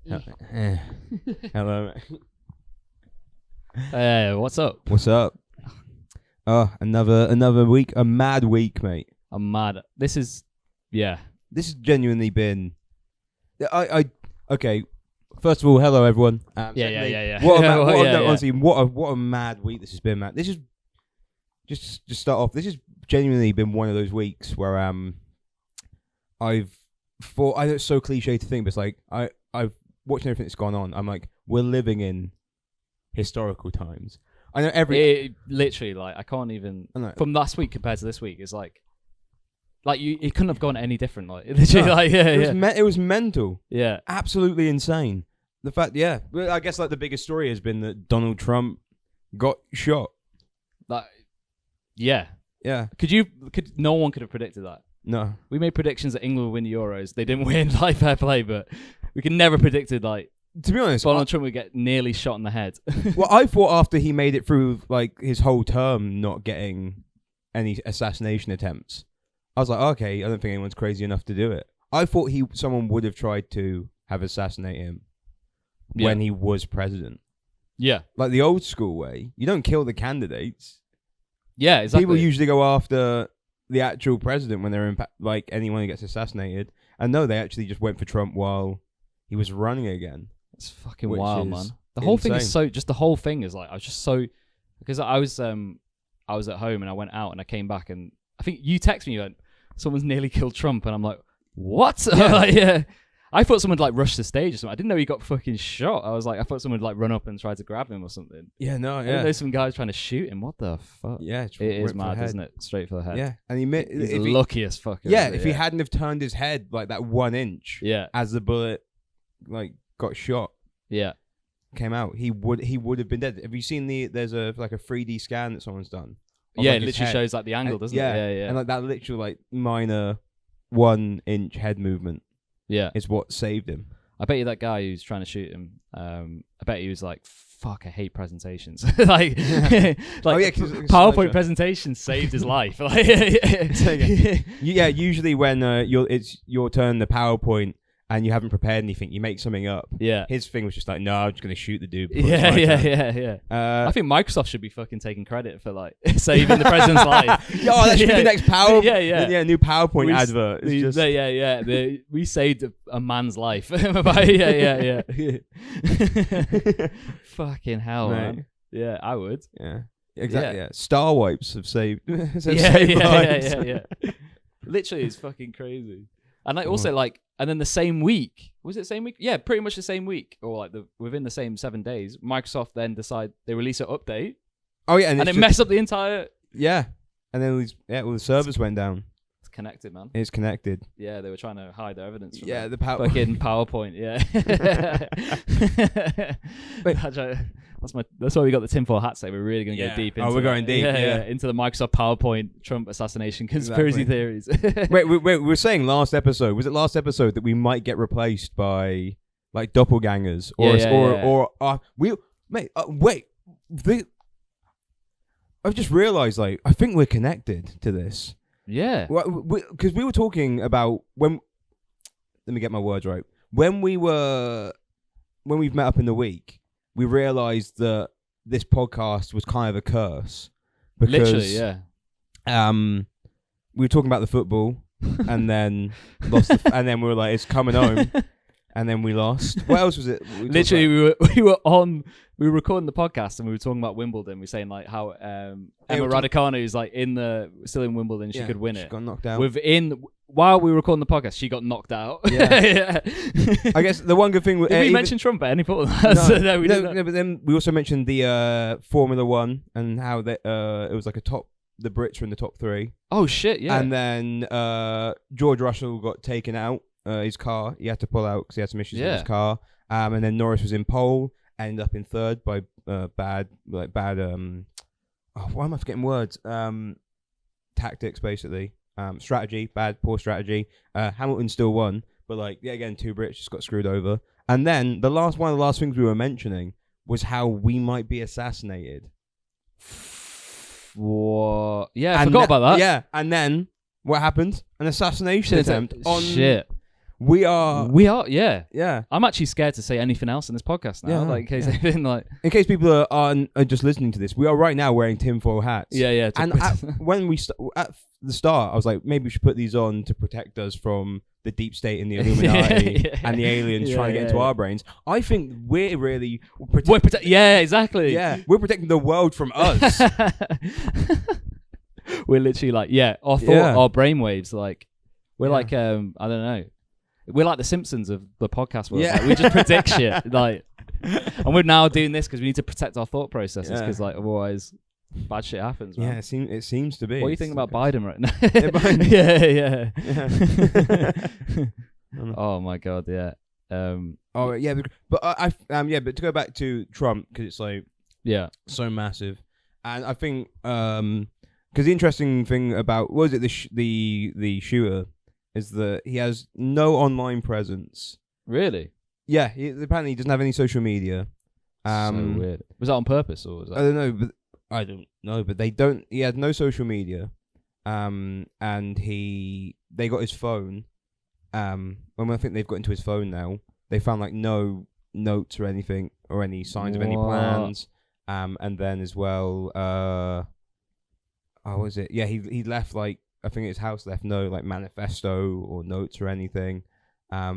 Hello. Hey, what's up? What's up? Oh, another week, a mad week, mate. I'm mad. This is This has genuinely been. Okay. First of all, hello everyone. Yeah. Honestly, what a mad week this has been, man. This is just start off. This has genuinely been one of those weeks where I've thought. I know it's so cliche to think, but it's like I've watched everything that's gone on. I'm like, we're living in historical times. I know literally, like, I can't even from last week compared to this week. It's like it couldn't have gone any different. Like, literally, it was mental. Yeah, absolutely insane. The fact, well, I guess like the biggest story has been that Donald Trump got shot. Like, yeah. No one could have predicted that. No, we made predictions that England would win the Euros. They didn't win. Like, fair play, but we could never predicted like. To be honest, Donald Trump would get nearly shot in the head. Well, I thought after he made it through like his whole term not getting any assassination attempts, I was like, okay, I don't think anyone's crazy enough to do it. I thought someone would have tried to have assassinated him when he was president. Yeah. Like the old school way. You don't kill the candidates. Yeah, exactly. People usually go after the actual president when they're like anyone who gets assassinated. And no, they actually just went for Trump while he was running again. It's fucking wild, man. The whole thing is the whole thing is like, I was just so, because I was at home and I went out and I came back and I think you texted me, you went, someone's nearly killed Trump, and I'm like, what? Yeah. I thought someone like rushed the stage or something. I didn't know he got fucking shot. I was like, I thought someone would like run up and try to grab him or something. Yeah, no, I didn't know some guys trying to shoot him. What the fuck? Yeah, it is mad, isn't it? Straight for the head. Yeah, and he's the luckiest fucker. Yeah, if he hadn't have turned his head like that 1 inch, as the bullet like got shot, came out, he would have been dead. Have you seen there's a 3D scan that someone's done? Yeah, it literally shows like the angle, doesn't it? Yeah. And like that literal like minor 1 inch head movement is what saved him. I bet you that guy who's trying to shoot him, I bet he was like, fuck, I hate presentations. like PowerPoint presentations saved his life. Usually when it's your turn, the PowerPoint, and you haven't prepared anything, you make something up. Yeah. His thing was just like, no, I'm just going to shoot the dude. Yeah. I think Microsoft should be fucking taking credit for like saving the president's life. That should be the next PowerPoint. Yeah, new PowerPoint advert. We saved a man's life. Fucking hell, man. Yeah, I would. Yeah, exactly. Yeah. Star wipes have saved. Yeah. Literally, it's fucking crazy. And I also like, and then the same week, was it the same week? Yeah, pretty much the same week, or like within the same 7 days, Microsoft then decide they release an update. Oh yeah, and it messed up the entire. Yeah, and then all the servers went down. It's connected, man. It's connected. Yeah, they were trying to hide their evidence. From the fucking PowerPoint. Yeah. That's why we got the tinfoil hat today. We're really going to go deep into we're going deep. Yeah, into the Microsoft PowerPoint Trump assassination conspiracy theories. wait, we were saying last episode, was it last episode that we might get replaced by like doppelgangers I've just realized like I think we're connected to this. Yeah. Because we were talking about let me get my words right. When we've met up in the week, we realized that this podcast was kind of a curse. Because, literally, yeah. We were talking about the football, and then and then we were like, it's coming home, and then we lost. What else was it? Literally, we were recording the podcast, and we were talking about Wimbledon. We were saying like how Emma Raducanu is like still in Wimbledon. She could win it. She got knocked out. While we were recording the podcast, she got knocked out. Yeah. I guess the one good thing was... Did we mention Trump at any point? No, but then we also mentioned the Formula 1 and how it was like the Brits were in the top 3. Oh, shit, yeah. And then George Russell got taken out, his car. He had to pull out because he had some issues with his car. And then Norris was in pole, ended up in third by bad... why am I forgetting words? Tactics, basically. Strategy, poor strategy. Hamilton still won, but again, 2 Brits just got screwed over. And then one of the last things we were mentioning was how we might be assassinated. What? Yeah, I forgot about that. Yeah, and then what happened? An assassination attempt on. Shit. We are. Yeah. I'm actually scared to say anything else in this podcast now. Yeah, like in case anything like. In case people are just listening to this, we are right now wearing tinfoil hats. Yeah. And when we at the start, I was like, maybe we should put these on to protect us from the deep state and the Illuminati and the aliens trying to get into our brains. I think we're really exactly. Yeah, we're protecting the world from us. We're literally like, our thought, our brainwaves, like, we're like, I don't know. We're like the Simpsons of the podcast world. Like, we just predict shit. Like, and we're now doing this because we need to protect our thought processes because, like, otherwise, bad shit happens. Man. Yeah, it seems to be. What do you think about Biden right now? Yeah. Oh my god, yeah. But to go back to Trump because it's like so massive, and I think because the interesting thing about the shooter is that he has no online presence. Really? Yeah, apparently he doesn't have any social media. So weird. Was that on purpose or was that? I don't know, but they don't. He had no social media, and they got his phone. When I think they've got into his phone now, they found like no notes or anything or any signs of any plans. And then as well, what was it? Yeah, he left like. I think his house left no like manifesto or notes or anything. At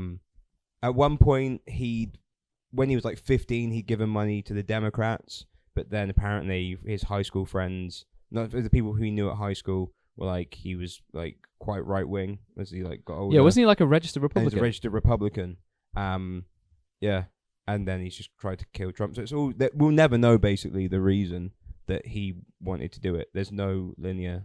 one point, when he was like 15, he'd given money to the Democrats, but then apparently his high school friends, not the people who he knew at high school, were like he was like quite right wing as he like got older. Yeah, wasn't he like a registered Republican? He was a registered Republican. Yeah, and then he's just tried to kill Trump. So it's all that we'll never know basically the reason that he wanted to do it. There's no linear.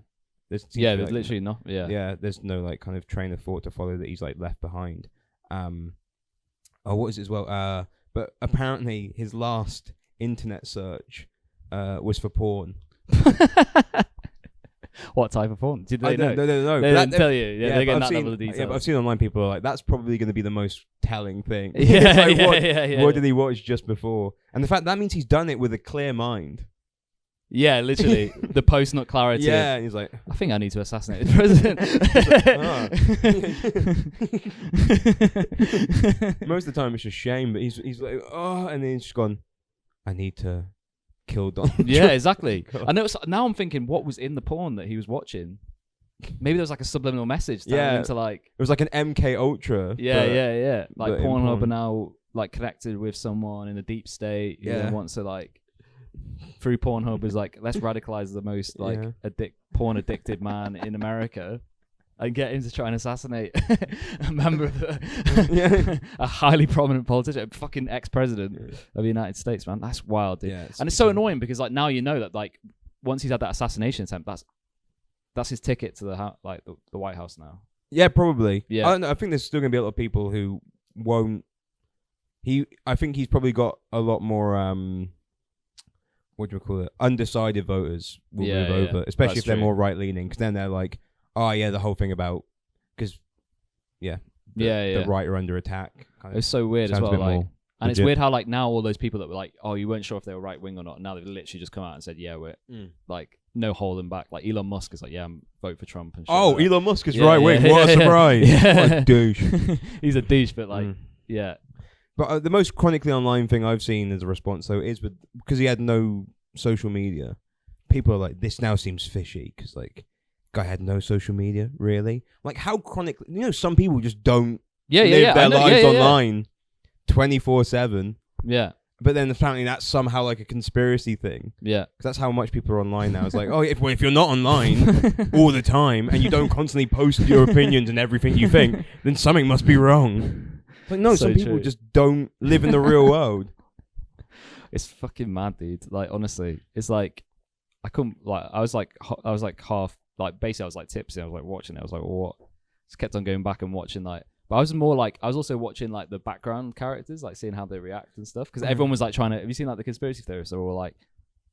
There's literally not. Yeah, there's no like kind of train of thought to follow that he's like left behind. What is it as well? But apparently his last internet search was for porn. What type of porn? Did they know? No. They didn't tell you. Yeah, they're getting that level of detail. Yeah, but I've seen online people are like, that's probably going to be the most telling thing. What did he watch just before? And the fact that means he's done it with a clear mind. Yeah, literally. The post-nut clarity. Yeah, he's like, I think I need to assassinate the president. Most of the time it's just shame, but he's like, and then he's just gone, I need to kill Donald Trump. Yeah, exactly. And now I'm thinking, what was in the porn that he was watching? Maybe there was like a subliminal message telling him to like... It was like an MK Ultra. Yeah. Like Pornhub are now like connected with someone in the deep state who then wants to like... Through Pornhub is like, let's radicalize the most like porn addicted man in America and get him to try and assassinate a member of a highly prominent politician, a fucking ex-president of the United States, man. That's wild, dude. Yeah, and it's so annoying because like now you know that like once he's had that assassination attempt, that's his ticket to the White House now. Yeah, probably. Yeah, I think there's still gonna be a lot of people who won't. I think he's probably got a lot more what do you call it? Undecided voters will move over, especially if they're more right-leaning, because then they're like, oh, yeah, the whole thing about... Because, the right are under attack. It's so weird as well. Like, and it's weird how, like, now all those people that were like, oh, you weren't sure if they were right-wing or not, now they've literally just come out and said, yeah, we're, like, no holding back. Like, Elon Musk is like, yeah, I'm vote for Trump. And shit like Elon Musk is right-wing. What a surprise. What a douche. He's a douche, but, like, But the most chronically online thing I've seen as a response, though, is because he had no social media. People are like, this now seems fishy because, like, guy had no social media, really? Like, how chronically... You know, some people just don't live their lives online 24/7. Yeah. But then apparently that's somehow like a conspiracy thing. Yeah. Because that's how much people are online now. It's like, if you're not online all the time and you don't constantly post your opinions and everything you think, then something must be wrong. Like, no, some people just don't live in the real world. It's fucking mad, dude. Like, honestly, it's like I couldn't like I was like half like basically I was like tipsy. I was like watching it. I was like, what? Just kept on going back and watching like. But I was more like I was also watching like the background characters, like seeing how they react and stuff. Because everyone was like trying to. Have you seen like the conspiracy theorists? They're all like,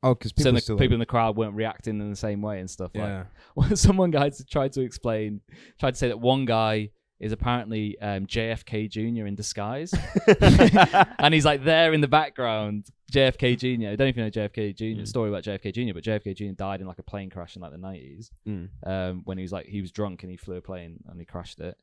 because people in the crowd weren't reacting in the same way and stuff. Yeah. Like, someone tried to say that one guy is apparently JFK Jr. in disguise. And he's like there in the background, JFK Jr. I don't even know JFK Jr. Story about JFK Jr., but JFK Jr. died in like a plane crash in like the 90s when he was drunk and he flew a plane and he crashed it.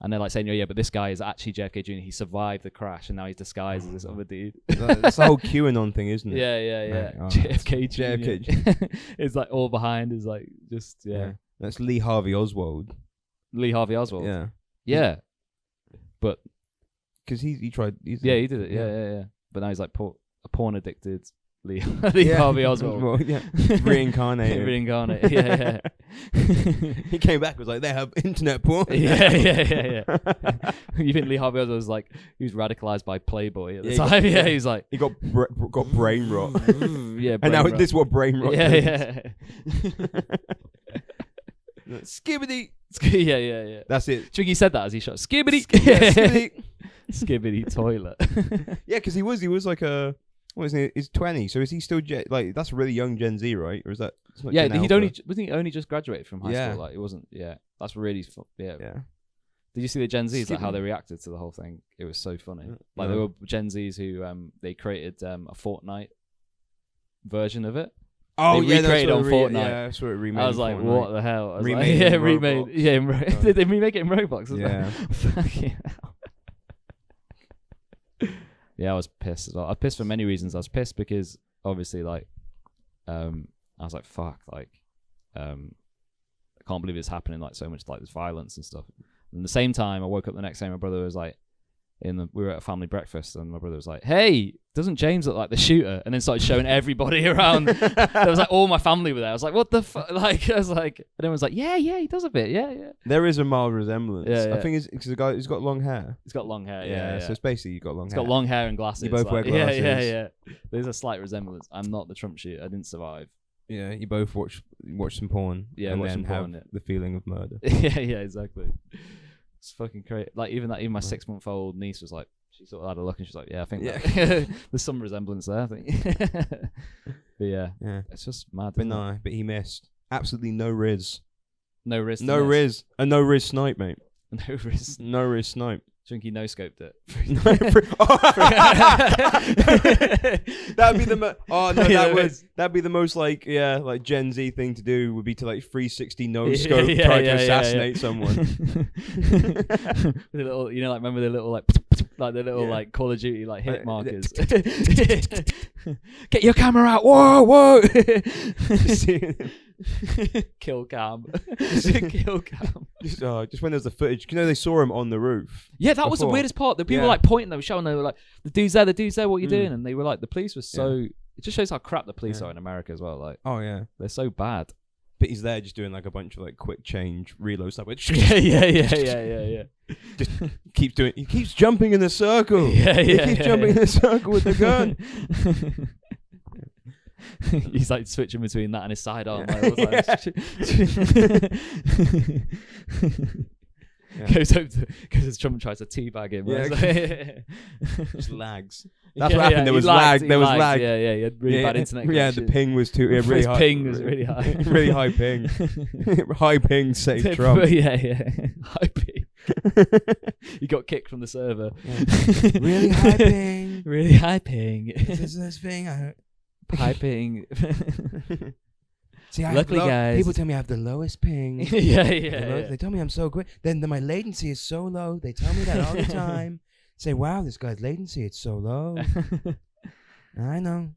And they're like saying, yeah, but this guy is actually JFK Jr. He survived the crash, and now he's disguised as this other dude. That's the whole QAnon thing, isn't it? Yeah. Oh, JFK Jr. JFK. It's like all behind is like just That's Lee Harvey Oswald. Lee Harvey Oswald. Yeah. But because he tried. He did it. Yeah. But now he's like a porn addicted Lee Harvey Oswald. Reincarnated. Reincarnated. Yeah. He came back and was like, they have internet porn. Yeah. You think Lee Harvey Oswald was like, he was radicalized by Playboy at the time? He's like, he got brain rot. Yeah, and now this is what brain rot is. Yeah. Skibbity. Yeah. That's it. Do you think he said that as he shot? Skibbity. Skibbity. Skibbity toilet. Yeah, because he was like a. What is he? He's 20. So is he still like that's really young Gen Z, right? Or is that? Yeah, wasn't he only just graduated from high school? Like it wasn't. Yeah, that's really. Yeah. Did you see the Gen Zs, like how they reacted to the whole thing? It was so funny. Like there were Gen Zs who they created a Fortnite version of it. Oh, they recreated on Fortnite. Yeah, that's what it remade. I was like, Fortnite. what the hell? I was remade. Like, remade. Yeah, did they remake it in Roblox? Yeah. Fucking hell. Yeah, I was pissed as well. I was pissed for many reasons. I was pissed because obviously, like, I was like, fuck, like, I can't believe it's happening. Like so much, like, there's violence and stuff. And at the same time, I woke up the next day. My brother was like, we were at a family breakfast, and my brother was like, "Hey, doesn't James look like the shooter?" And then started showing everybody around. There was like all my family were there. I was like, "What the fuck?" Like, I was like, and everyone was like, "Yeah, he does a bit, yeah." There is a mild resemblance. Yeah. I think it's because the guy who's got long hair. He's got long hair. Yeah. So it's basically you've got long hair. He's got long hair and glasses. You both wear glasses. Yeah. There's a slight resemblance. I'm not the Trump shooter. I didn't survive. Yeah, you both watch some porn. Yeah, and watch then some porn, have the feeling of murder. Yeah, exactly. It's fucking crazy. Like even my 6-month-old niece was like, she sort of had a look and she's like, yeah, I think there's some resemblance there, I think. But yeah, it's just mad. But he missed. Absolutely no Riz. No Riz. No Riz. A no Riz snipe, mate. No Riz. No Riz snipe. Junkie no scoped it. That'd be that'd be the most like Gen Z thing to do would be to like 360 no scope try to assassinate someone. The little, like remember the little like the little like Call of Duty like hit markers. Get your camera out! Whoa! Kill cam. Kill cam. Just when there's the footage, they saw him on the roof. Yeah, that was the weirdest part. The people were like pointing, they were showing, they were like, the dude's there, what are you doing? And they were like, the police was so. It just shows how crap the police are in America as well. Like, they're so bad. But he's there just doing like a bunch of like quick change reload stuff. Yeah. Just keeps doing. He keeps jumping in the circle. He keeps jumping in the circle with the gun. He's like switching between that and his sidearm. Goes as Trump tries to teabag him. Just lags. That's what happened. There was lag. Yeah. He had really bad internet connection. Yeah, the ping was too. Yeah, really high. Ping was really high. Really high ping. High ping saved Trump. Yeah. High ping. He got kicked from the server. Really high ping. Really high ping. This thing. Piping. See, luckily, guys, people tell me I have the lowest ping. Yeah. They tell me I'm so quick. Then my latency is so low. They tell me that all the time. Say, wow, this guy's latency, it's so low. I know.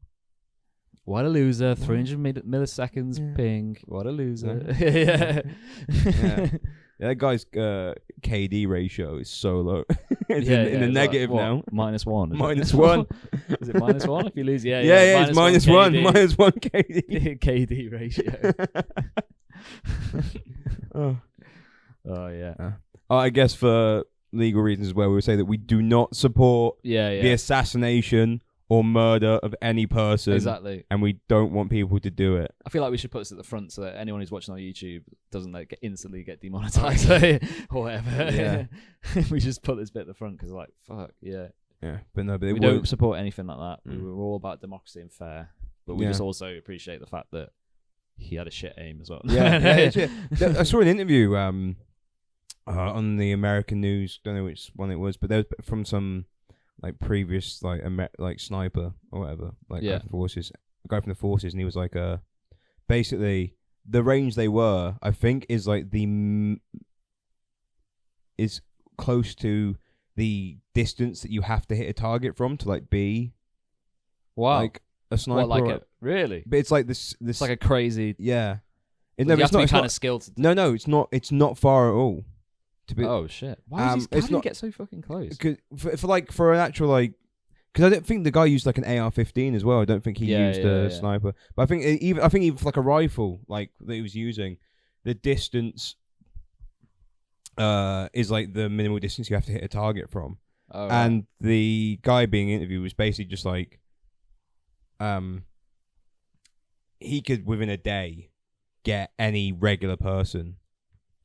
What a loser. 300 milliseconds ping. What a loser. Yeah, that guy's KD ratio is so low. It's in the negative like, now. -1. -1. Is it -1 if you lose? Yeah, it's -1. -1 KD. KD ratio. Oh, yeah. I guess for legal reasons as well, we would say that we do not support the assassination or murder of any person. Exactly. And we don't want people to do it. I feel like we should put this at the front so that anyone who's watching on YouTube doesn't instantly get demonetized or whatever. Yeah. We just put this bit at the front because like, fuck, yeah. Yeah, but we don't support anything like that. We're all about democracy and fair. But we just also appreciate the fact that he had a shit aim as well. Yeah. I saw an interview on the American news. Don't know which one it was, but there was from some like previous like sniper or whatever, like guy from the forces, and he was like basically the range they were, I think, is like is close to the distance that you have to hit a target from to like be like a sniper. What, like really? But it's like this. It's like a crazy. Yeah. You have to be kind of skilled. No, it's not. It's not far at all. Oh shit! Why does he get so fucking close? For an actual like, because I don't think the guy used like an AR-15 as well. I don't think he used a sniper. But I think even for like a rifle like that he was using, the distance is like the minimal distance you have to hit a target from. Oh, and right. the guy being interviewed was basically just like, he could within a day get any regular person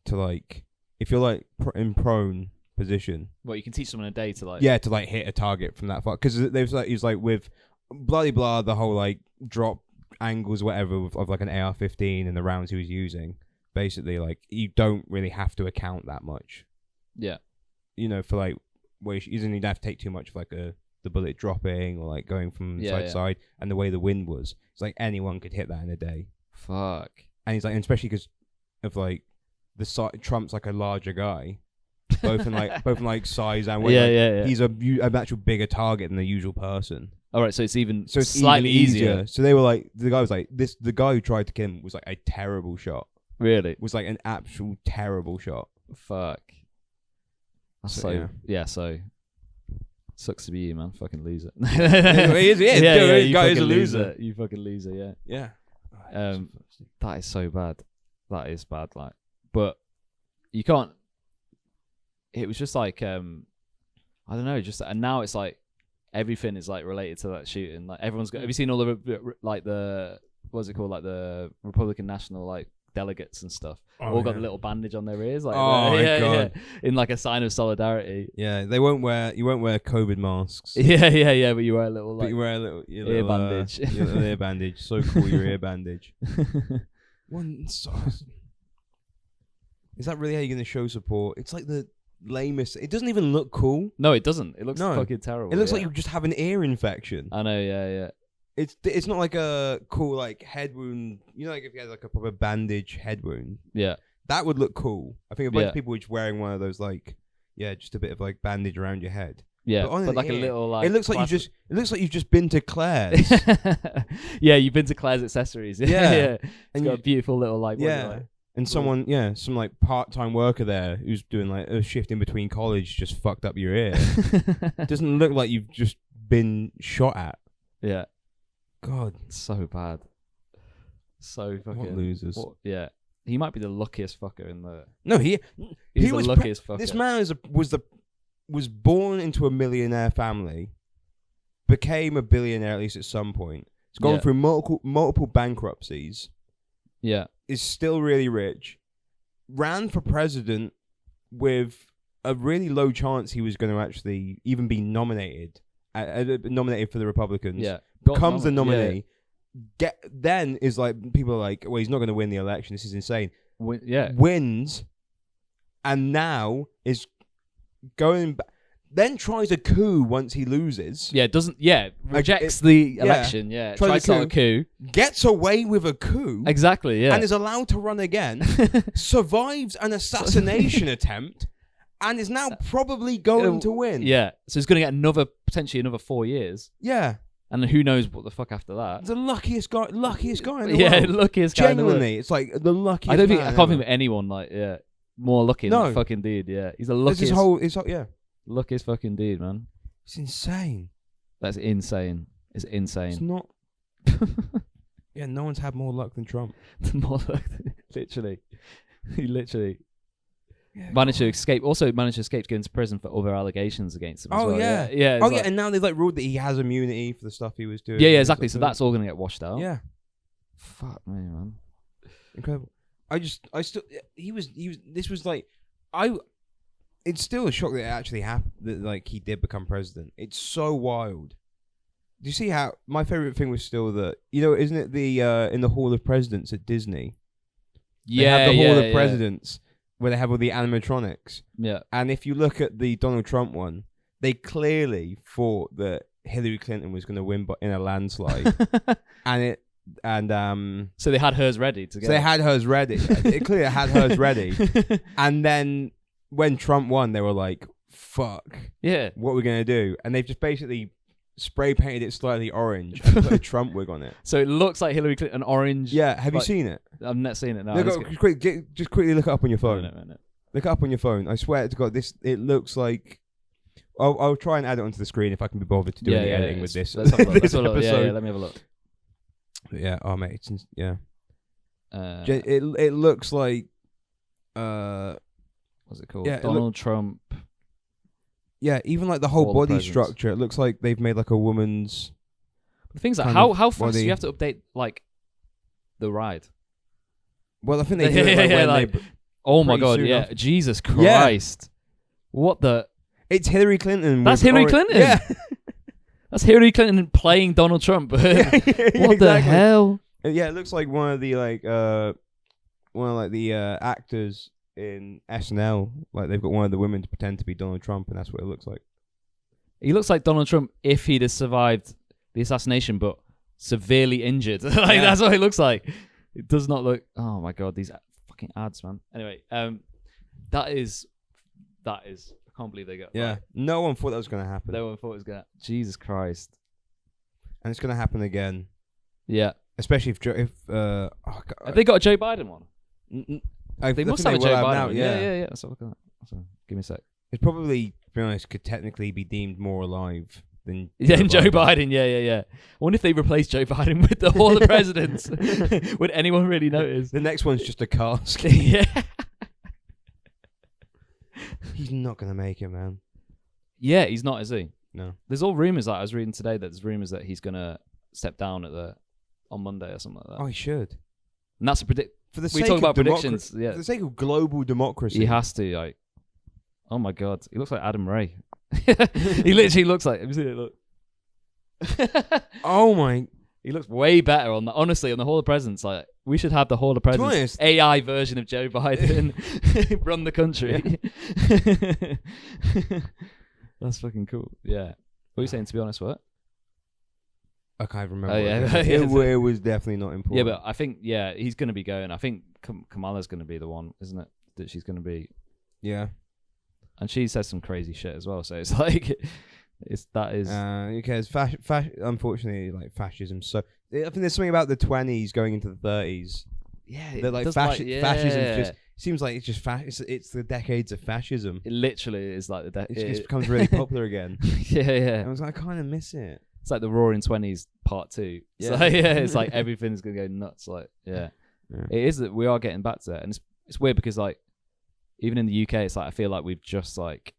to like, if you're like in prone position. Well, you can teach someone a day to like. Yeah, to like hit a target from that far. Because there's like, he's like with blah blah the whole like drop angles whatever of like an AR-15 and the rounds he was using. Basically, like you don't really have to account that much. Yeah. You know, for like where you doesn't even have to take too much of like the bullet dropping or like going from side to side, and the way the wind was. It's like anyone could hit that in a day. Fuck. And he's like, and especially because of like Trump's like a larger guy, both in like size and weight. Yeah. He's an actual bigger target than the usual person. All right, so it's slightly easier. So they were like, the guy was like, the guy who tried to kill him was like a terrible shot. Really? Was like an actual terrible shot. Fuck. So sucks to be you, man. Fucking loser. He is. You guy is a loser. You fucking loser. Yeah. That is so bad. That is bad. Like, but you can't. It was just like I don't know. Just and now it's like everything is like related to that shooting. Like everyone's got. Have you seen all the like the what's it called, like the Republican National like delegates and stuff all got the little bandage on their ears, like God. In like a sign of solidarity. Yeah, you won't wear COVID masks. Yeah, but you wear a little like ear bandage. Your little ear bandage. So cool, your ear bandage. Is that really how you're going to show support? It's like the lamest. It doesn't even look cool. No, it doesn't. It looks fucking terrible. It looks like you just have an ear infection. I know, yeah. It's not like a cool like head wound. You know, like if you had like a proper bandage head wound. Yeah. That would look cool. I think a bunch of people were just wearing one of those like, just a bit of like bandage around your head. Yeah, but like a little like. It looks like you've just been to Claire's. Yeah, you've been to Claire's Accessories. Yeah. It's got a beautiful little like. And someone, some like part-time worker there who's doing like a shift in between college just fucked up your ear. Doesn't look like you've just been shot at. Yeah. God, so bad. So fucking what losers. Yeah, he might be the luckiest fucker in the. No, he was the luckiest fucker. This man was born into a millionaire family, became a billionaire at least at some point. He's gone through multiple bankruptcies. Yeah, is still really rich. Ran for president with a really low chance he was going to actually even be nominated. Nominated for the Republicans. Yeah. Becomes the nominee. Yeah. Then is like, people are like, well, he's not going to win the election. This is insane. Wins. And now is going back. Then tries a coup once he loses. Yeah, rejects the election. Yeah, tries a coup. Gets away with a coup. Exactly, yeah. And is allowed to run again. Survives an assassination attempt. And is now probably going to win. Yeah. So he's going to get potentially another 4 years. Yeah. And who knows what the fuck after that. The luckiest guy in the world. Yeah, luckiest guy in the world. Genuinely, it's like the luckiest I can't think of anyone like, more lucky than that fucking dude, yeah. He's the luckiest. Luckiest fucking dude, man. It's insane. That's insane. It's insane. It's not. Yeah, no one's had more luck than Trump. More luck, literally. He literally... managed to escape going to prison for other allegations against him as well. Yeah. And now they've like ruled that he has immunity for the stuff he was doing. Yeah, exactly. So that's all going to get washed out. Yeah. Fuck me, man. Incredible. This was like, it's still a shock that it actually happened, that like he did become president. It's so wild. Do you see how, my favorite thing was still that, isn't it the, in the Hall of Presidents at Disney? They have the Hall of Presidents. Where they have all the animatronics. Yeah. And if you look at the Donald Trump one, they clearly thought that Hillary Clinton was going to win in a landslide. So they had hers ready to go. So they had hers ready. It clearly had hers ready. And then when Trump won, they were like, "Fuck, yeah, what are we gonna do?" And they've just basically spray painted it slightly orange and put a Trump wig on it. So it looks like Hillary Clinton, orange. Yeah, have you seen it? I've not seen it. No, just quickly look it up on your phone. No. Look it up on your phone. I swear to God, this it looks like. I'll try and add it onto the screen if I can be bothered to do any editing with this. Let's have a look. Yeah, let me have a look. Yeah, oh mate, it looks like what's it called? Yeah, Donald Trump. Yeah, even like the whole body structure, it looks like they've made like a woman's. The thing's like how fast do you have to update like the ride? Well, I think they do it like oh my God, yeah, off. Jesus Christ, what the. It's Hillary Clinton. That's Hillary Clinton. Yeah. That's Hillary Clinton playing Donald Trump. What exactly. The hell? Yeah, it looks like one of the actors in SNL. Like they've got one of the women to pretend to be Donald Trump, and that's what it looks like. He looks like Donald Trump if he'd have survived the assassination, but severely injured. That's what it looks like. It does not look. Oh my God, these fucking ads, man. Anyway, that is. I can't believe they got. Yeah, no one thought that was going to happen. No one thought it was going to. Jesus Christ. And it's going to happen again. Yeah. Especially if have they got a Joe Biden one? They must have a Joe Biden one. Yeah. Let's have a look at that. So, give me a sec. It probably, to be honest, could technically be deemed more alive than Joe Biden. Yeah. I wonder if they replace Joe Biden with all the presidents. Would anyone really notice? The next one's just a cask. Yeah. He's not going to make it, man. Yeah, he's not, is he? No. There's all rumours, like I was reading today, that there's rumours that he's going to step down on Monday or something like that. Oh, he should. And that's for the sake talk about predictions. Yeah. For the sake of global democracy. He has to, like. Oh my God. He looks like Adam Ray. He literally looks like. Have you seen it? Look. Oh my. He looks way better on the. Honestly, on the Hall of Presidents, like we should have the Hall of Presidents AI version of Joe Biden run the country. Yeah. That's fucking cool. Yeah. What are you saying? To be honest, what? I can't remember. Oh, yeah. It was definitely not important. Yeah, but I think he's going to be going. I think Kamala's going to be the one, isn't it? That she's going to be. Yeah. And she says some crazy shit as well. So it's like. Because unfortunately, like fascism. So I think there's something about the 20s going into the 30s. Yeah, that like fascism just seems like it's just it's the decades of fascism. It literally is like it just becomes really popular again. Yeah. I was like, I kind of miss it. It's like the Roaring *20s Part 2. Yeah, so, it's like everything's gonna go nuts. Like, yeah. It is that we are getting back to that, and it's weird because like even in the UK, it's like I feel like we've just like.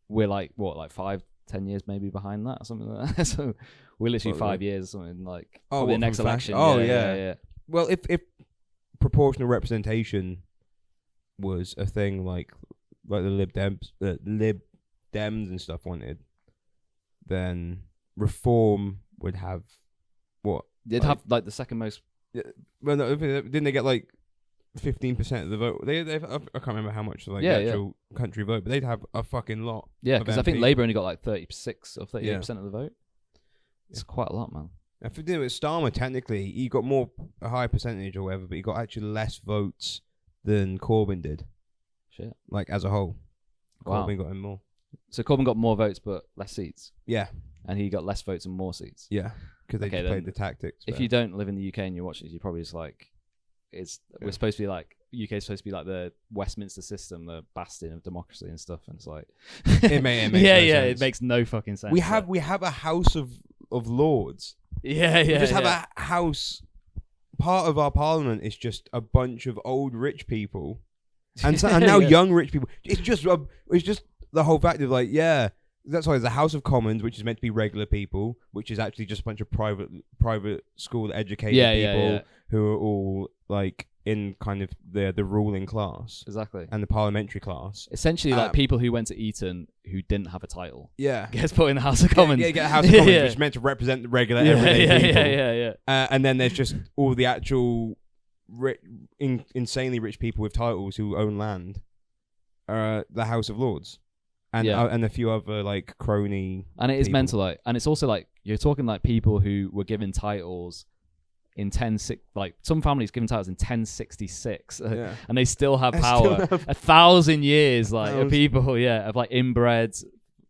We're like 5-10 years maybe behind that or something like that. So we're literally 5 years or something like the next election. Oh yeah. Well, if proportional representation was a thing like the Lib Dems and stuff wanted, then reform would have what? They'd have like the second most. Yeah, well, no, didn't they get like 15% of the vote? I can't remember how much the actual country vote, but they'd have a fucking lot. Yeah, because I think Labour only got like 36 or 38% of the vote. It's quite a lot, man. If you do it with Starmer, technically, he got a higher percentage or whatever, but he got actually less votes than Corbyn did. Shit. Like as a whole. Wow. Corbyn got him more. So Corbyn got more votes but less seats? Yeah. And he got less votes and more seats? Yeah, because they just played the tactics. If you don't live in the UK and you're watching this, you're probably just like, we're supposed to be like, UK is supposed to be like the Westminster system, the bastion of democracy and stuff, and it's like it makes no sense. It makes no fucking sense. We have a House of Lords. Yeah. We just have a house. Part of our parliament is just a bunch of old rich people, and now young rich people. It's just the whole fact of like that's why there's a House of Commons, which is meant to be regular people, which is actually just a bunch of private school educated people who are all like in kind of the ruling class. Exactly. And the parliamentary class. Essentially like people who went to Eton who didn't have a title. Yeah. Gets put in the House of Commons. Yeah, get a House of Commons, which is meant to represent the regular everyday people. Yeah. And then there's just all the actual insanely rich people with titles who own land. The House of Lords. And a few other like crony. And it is mental, like, and it's also like you're talking like people who were given titles in like some families given titles in 1066, and they still have power. 1,000 years, like of people, of like inbred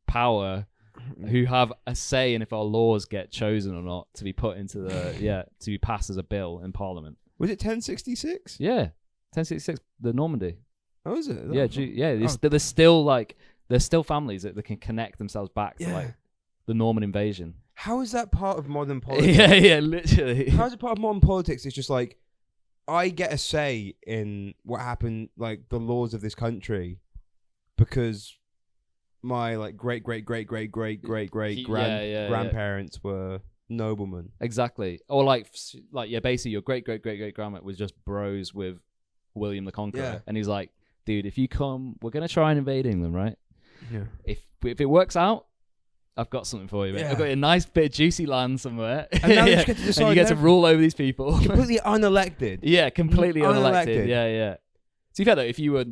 power who have a say in if our laws get chosen or not to be put into the to be passed as a bill in Parliament. Was it 1066? Yeah, 1066, the Normandy. Oh, is it? There's still families that can connect themselves back to like the Norman invasion. How is that part of modern politics? Yeah, literally. How is it part of modern politics? It's just like, I get a say in what happened, like the laws of this country, because my like great grandparents were noblemen. Exactly. Or like basically your great grandma was just bros with William the Conqueror, and he's like, dude, if you come, we're gonna try and invade England, right? Yeah. If it works out, I've got something for you, mate. I've got a nice bit of juicy land somewhere. And now you just get to decide. And you get to rule over these people. Completely unelected. Yeah, completely unelected. Yeah. To be fair though, if you were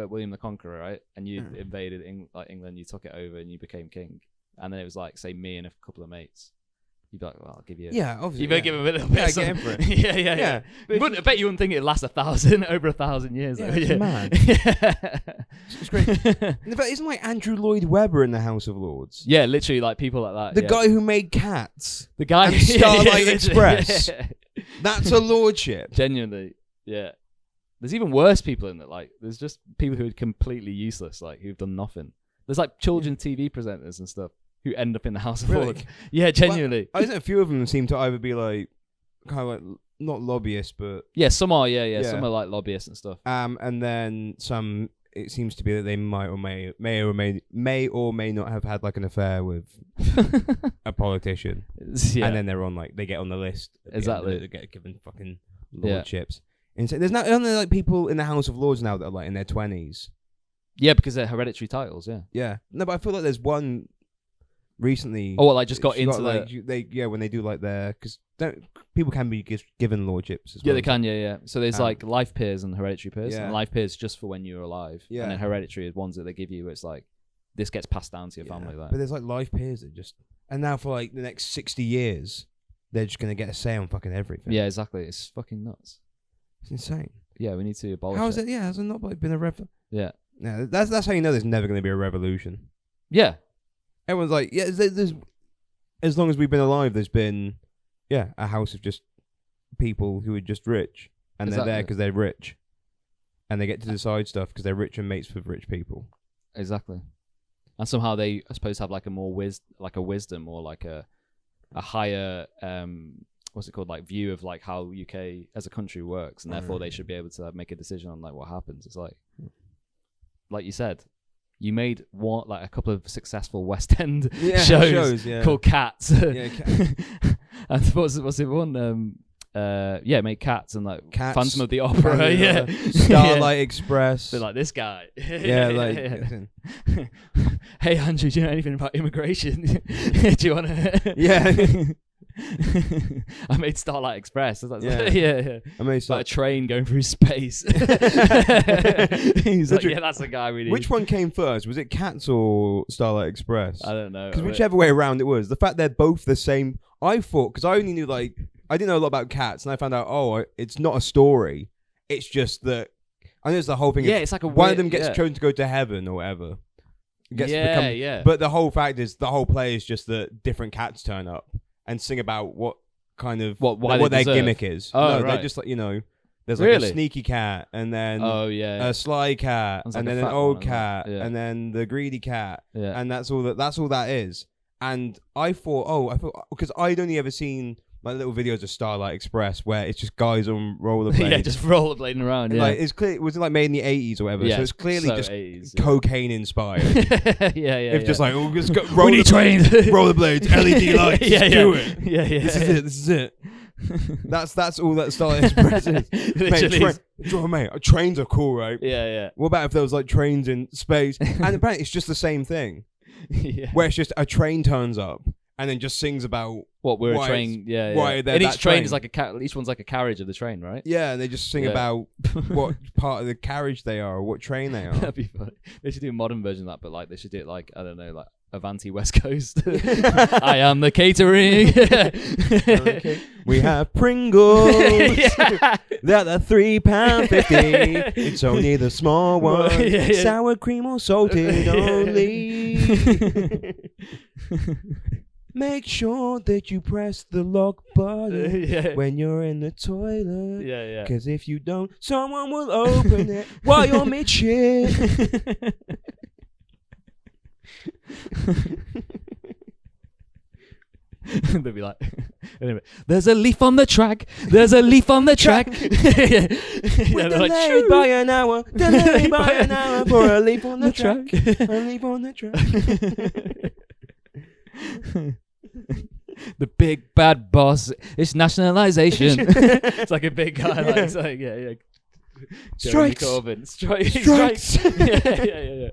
William the Conqueror, right, and you invaded England, you took it over and you became king, and then it was like, say, me and a couple of mates, you'd be like, well, I'll give you. Yeah, obviously. You better give him a little bit. Yeah, get in for it. Yeah. I bet you wouldn't think it'd last over 1,000 years. Yeah, though. it's mad. It's great. In fact, isn't like Andrew Lloyd Webber in the House of Lords? Yeah, literally, like people like that. The guy who made Cats. The guy and Starlight Express. That's a lordship. Genuinely, yeah. There's even worse people in it. Like, there's just people who are completely useless, like who've done nothing. There's like children TV presenters and stuff who end up in the House of Lords. Yeah, genuinely. Well, I think a few of them seem to either be like kind of like not lobbyists, but some are. Yeah. Some are like lobbyists and stuff. And then some. It seems to be that they may or may not have had like an affair with a politician, and then they're on like they get on the list. Exactly, they get given fucking lordships. And so there's not only like people in the House of Lords now that are like in their 20s. Yeah, because they're hereditary titles. Yeah. No, but I feel like there's one recently. Oh, like just got into when they do like their because people can be given lordships as well. Yeah, they can. Yeah. So there's like life peers and hereditary peers. Yeah. And life peers just for when you're alive. Yeah. And then hereditary is ones that they give you. It's like this gets passed down to your family. Like. But there's like life peers that just and now for like the next 60 years, they're just gonna get a say on fucking everything. Yeah, exactly. It's fucking nuts. It's insane. Yeah, we need to abolish How is it? Yeah, has it not like been a revolution? Yeah. No, that's how you know there's never going to be a revolution. Yeah. Everyone's like, there's as long as we've been alive, there's been, a house of just people who are just rich. And they're there because they're rich. And they get to decide stuff because they're rich and mates with rich people. Exactly. And somehow they, I suppose, have like a more wisdom or like a higher, what's it called, like view of like how UK as a country works, and therefore they should be able to make a decision on like what happens. It's like you said, you made a couple of successful West End shows called Cats. And what's it one? Made Cats and like Cats, Phantom of the Opera, Starlight Express. They're like this guy. Hey Andrew, do you know anything about immigration? Do you want to? Yeah. I made Starlight Express. I made like a train going through space. He's like, that's the guy we need. Which one came first? Was it Cats or Starlight Express? I don't know. Because whichever way around it was, the fact they're both the same. I thought because I only knew I didn't know a lot about Cats, and I found out it's not a story. It's just that I know it's the whole thing. Yeah, it's like one of them gets chosen to go to heaven or whatever. But the whole fact is the whole play is just that different cats turn up and sing about what kind of what their gimmick is. They're just like there's like a sneaky cat and then a sly cat and then an old cat and then the greedy cat and that's all that is. And I thought because I'd only ever seen like little videos of Starlight Express where it's just guys on rollerblades. Just rollerblading around. Yeah, like it's clear it wasn't like made in the 80s or whatever. Yeah, so it's clearly just 80s, cocaine inspired. Just like just go rollerblades, LED lights, do it. This is it. That's all that Starlight Express is. Mate, trains are cool, right? Yeah. What about if there was like trains in space? And apparently it's just the same thing. Where it's just a train turns up and then just sings about what we're a train. Why and each train is like each one's like a carriage of the train, right? Yeah, and they just sing about what part of the carriage they are or what train they are. That'd be funny. They should do a modern version of that, but like they should do it like I don't know, like Avanti West Coast. I am the catering. We have Pringles. They're the £3.50. It's only the small one. Sour cream or salted only. Make sure that you press the lock button when you're in the toilet. Because if you don't, someone will open it while you're mid-shit. They'll be like, anyway, there's a leaf on the track. There's a leaf on the track. We're delayed by an hour. Delayed by an hour for a leaf on the track. A leaf on the track. The big bad boss. It's nationalization. It's like a big guy. Like, it's like Strikes. Strikes. Yeah.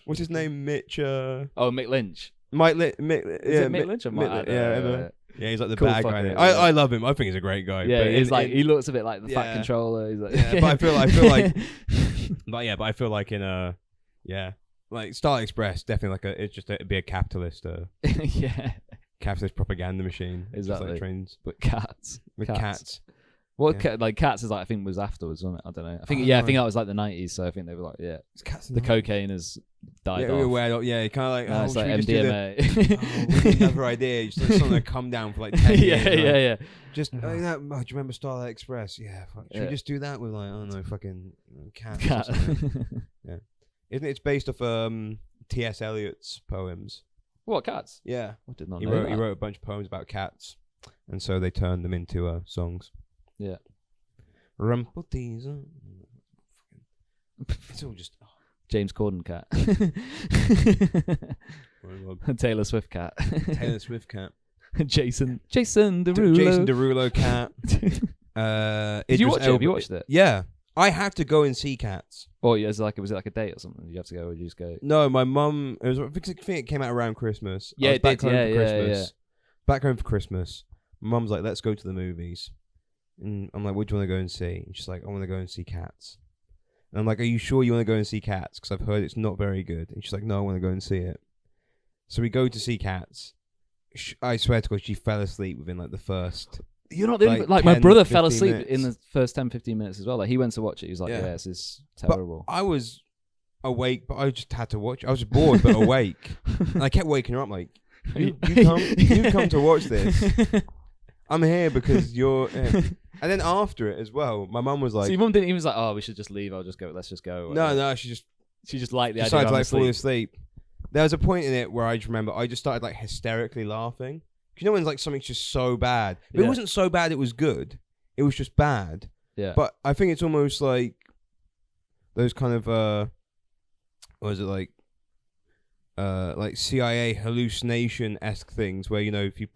What's his name? Mitch. Mick Lynch. Mick Lynch or Mike? Yeah, he's like the cool bad guy. fucker, I love him. I think he's a great guy. Yeah, he's like he looks a bit like the Fat Controller. He's like, but I feel like, but I feel like in like Starlight Express, definitely it'd be a capitalist, capitalist propaganda machine. Exactly. Just like trains, but cats. With cats. Like Cats is like I think was afterwards, wasn't it? I don't know. I think that was like the 90s, so I think they were like the cocaine has died off. Kind of like it's like MDMA. We need another idea. Just like something to come down for like 10 years. Yeah. Just do you remember Starlight Express? Yeah. Should we just do that with like I don't know fucking cats? Cat. Or something? Yeah. Isn't it? It's based off T.S. Eliot's poems. What, Cats? Yeah. I did not he know wrote that. He wrote a bunch of poems about cats, and so they turned them into songs. Yeah. Rumpelteazer. It's all just James Corden cat. Taylor Swift cat. Taylor Swift cat. Jason Derulo. Jason Derulo cat. Did you watch it? Have you watched it? Yeah. I have to go and see Cats. Oh, yeah, was it like a date or something? Did you have to go or did you just go? No, my mum. I think it came out around Christmas. Yeah, it did. Yeah. Back home for Christmas. My mum's like, "Let's go to the movies." And I'm like, "What do you want to go and see?" And she's like, "I want to go and see Cats." And I'm like, "Are you sure you want to go and see Cats? Because I've heard it's not very good." And she's like, "No, I want to go and see it." So we go to see Cats. I swear to God, she fell asleep within like the first. You're not the only, like 10, my brother fell asleep in the first 10-15 minutes as well. Like he went to watch it. He was like, "Yeah, this is terrible." But I was awake, but I just had to watch it. I was bored but awake. And I kept waking her up like, you come to watch this. I'm here because you're. And then after it as well, my mum was like, so your mum didn't even was like, "Oh, we should just leave. Let's just go." No, she just liked the idea. Decided to like fall asleep. There was a point in it where I just remember I just started like hysterically laughing. You know when like something's just so bad, but it wasn't so bad it was good. It was just bad. Yeah. But I think it's almost like those kind of what is it like CIA hallucination-esque things where, you know, if you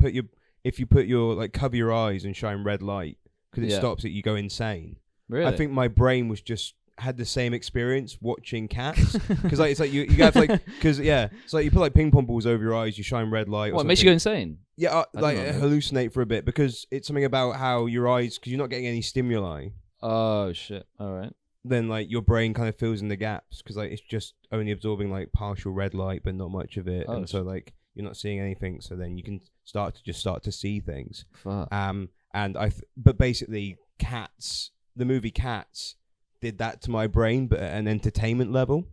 put your like cover your eyes and shine red light because it stops it, you go insane. Really? I think my brain was just had the same experience watching Cats because like it's like you have like because it's like you put like ping pong balls over your eyes, you shine red light. What, it makes you go insane? Yeah, like hallucinate for a bit because it's something about how your eyes, because you're not getting any stimuli. Oh shit! All right. Then like your brain kind of fills in the gaps because like it's just only absorbing like partial red light but not much of it, and so like you're not seeing anything. So then you can start to see things. Fuck. But basically, Cats, the movie Cats, did that to my brain, but at an entertainment level,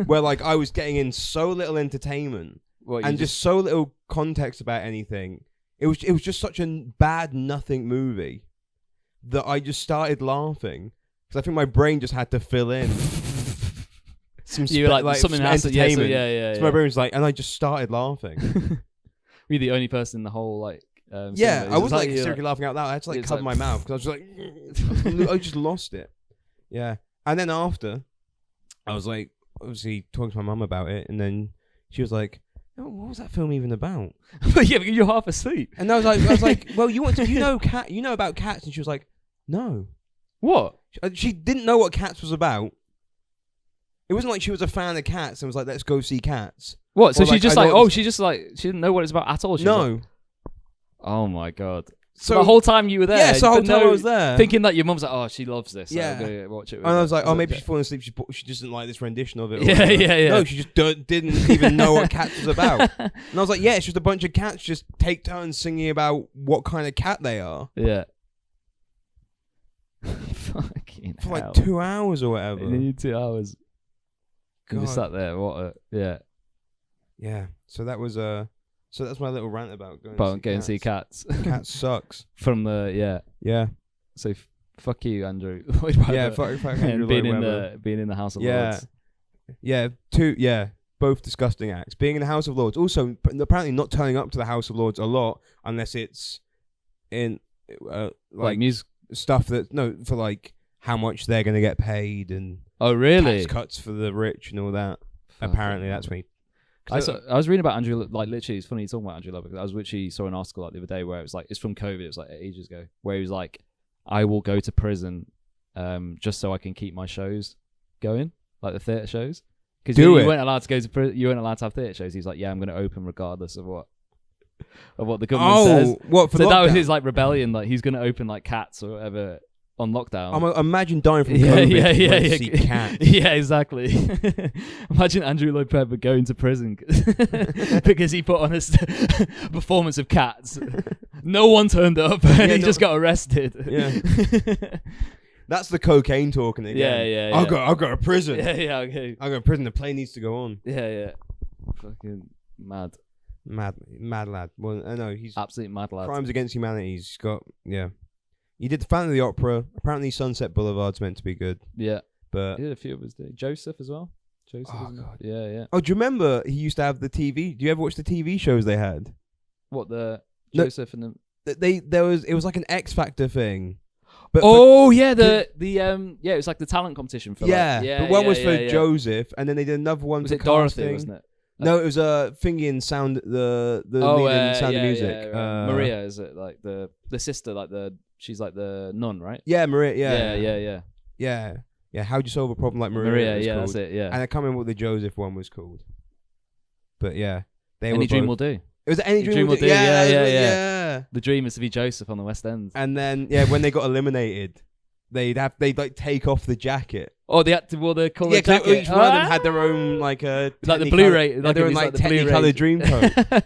where like I was getting in so little entertainment and just so little context about anything. It was just such a bad nothing movie that I just started laughing because I think my brain just had to fill in. You were like something has to, entertainment. Yeah. So my brain was like, and I just started laughing. Were you the only person in the whole like? I was like hysterically laughing out loud. I had to like cover my mouth because I was just like, I just lost it. Yeah, and then after, I was like, obviously talking to my mum about it, and then she was like, "Oh, what was that film even about?" Yeah, because you're half asleep. And I was like, "Well, you know about Cats?" And she was like, "No." What? She didn't know what Cats was about. It wasn't like she was a fan of Cats and was like, "Let's go see Cats." What? So she just like, she didn't know what it's about at all. No. Oh my God. So the whole time you were there. Yeah, so the whole time I was there. Thinking that your mum's like, oh, she loves this. Yeah. So I'm going to watch it with and her. I was like, oh, maybe she's falling asleep. She doesn't like this rendition of it. Yeah. No, she just didn't even know what Cats was about. And I was like, yeah, it's just a bunch of cats just take turns singing about what kind of cat they are. Yeah. Fucking For hell. like 2 hours or whatever. 2 hours. God. And just sat there. Yeah. So that was So that's my little rant about going to see cats. Cats sucks. From the Yeah. So fuck you, Andrew. Yeah, fuck Andrew. And being in the House of Lords. Yeah. Both disgusting acts. Being in the House of Lords. Also, apparently not turning up to the House of Lords a lot unless it's in like music stuff for like how much they're gonna get paid and tax cuts for the rich and all that. Apparently, that's me. I was reading about Andrew. Like literally, it's funny you talking about Andrew Love because I was literally saw an article like the other day where it was like it's from COVID. It was like ages ago where he was like, "I will go to prison, just so I can keep my shows going, like the theatre shows." Because you weren't allowed to go to prison. You weren't allowed to have theatre shows. He's like, "Yeah, I'm going to open regardless of what the government says." What for? So lockdown? that was his like rebellion. Like he's going to open like Cats or whatever on lockdown. Imagine dying from COVID. See Cats. Yeah, exactly. Imagine Andrew Lloyd Webber going to prison because he put on a performance of Cats. No one turned up, and he just got arrested. Yeah. That's the cocaine talking again. Yeah. I'll go to prison. Yeah, okay. I'll go to prison. The plane needs to go on. Yeah. Fucking mad lad. Well, I know he's absolute mad lad. Crimes against humanity. He's got He did the Phantom of the Opera. Apparently, Sunset Boulevard's meant to be good. Yeah, but he did a few of his. Joseph as well. Joseph. Oh god. Yeah. Oh, do you remember he used to have the TV? Do you ever watch the TV shows they had? What the Joseph and the it was like an X Factor thing. But it was like the talent competition for but one was for Joseph, and then they did another one for Dorothy, casting. wasn't it? No, it was Thingy and Sound the lead in Sound of Music. Right. Maria, is it like the sister, like she's like the nun, right? Yeah, Maria. Yeah. How'd you solve a problem like Maria? Yeah, that's it. Yeah, and I can't remember what the Joseph one was called, but yeah, Any Dream Will Do. It was Any Dream Will Do. Yeah. The dream is to be Joseph on the West End. And then when they got eliminated, they'd like take off the jacket. Oh, they had to wear the colour jacket. Each one of them had their own like a like the Blu-ray, like their own like Technicolor Dreamcoat.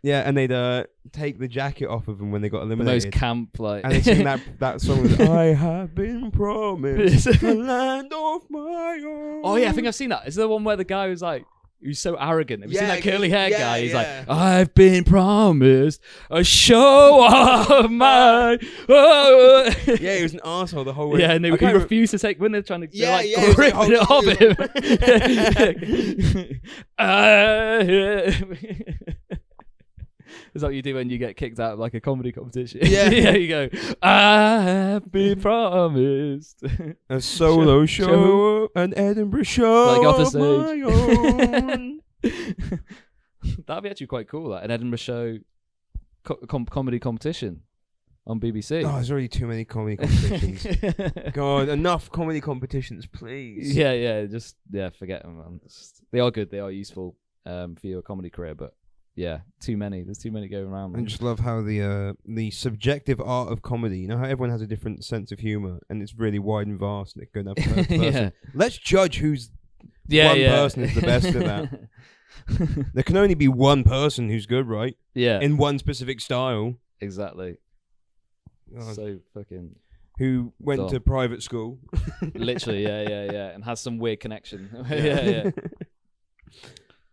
Yeah, and they'd take the jacket off of them when they got eliminated. The most camp like. And they sing that song with I have been promised a land of my own. Oh yeah, I think I've seen that. Is the one where the guy was like, who's so arrogant? Have you seen that curly hair guy? He's like, I've been promised a show of my own. Yeah, he was an arsehole the whole way. Yeah, and he refused to take when they're trying to rip it off him. Is that what you do when you get kicked out of like a comedy competition? Yeah. Yeah, you go, I've been promised a solo show, an Edinburgh show like off the stage. That'd be actually quite cool, like an Edinburgh show comedy competition on BBC. Oh, there's already too many comedy competitions. God, enough comedy competitions, please. Yeah, forget them, man. They are good, they are useful for your comedy career, but yeah, too many. There's too many going around. I just love how the subjective art of comedy. You know how everyone has a different sense of humor, and it's really wide and vast, and it can have per person. Yeah. Let's judge who's one person is the best at that. There can only be one person who's good, right? Yeah. In one specific style. Exactly. God. So fucking. Who went to private school? Literally, yeah, and has some weird connection. Yeah.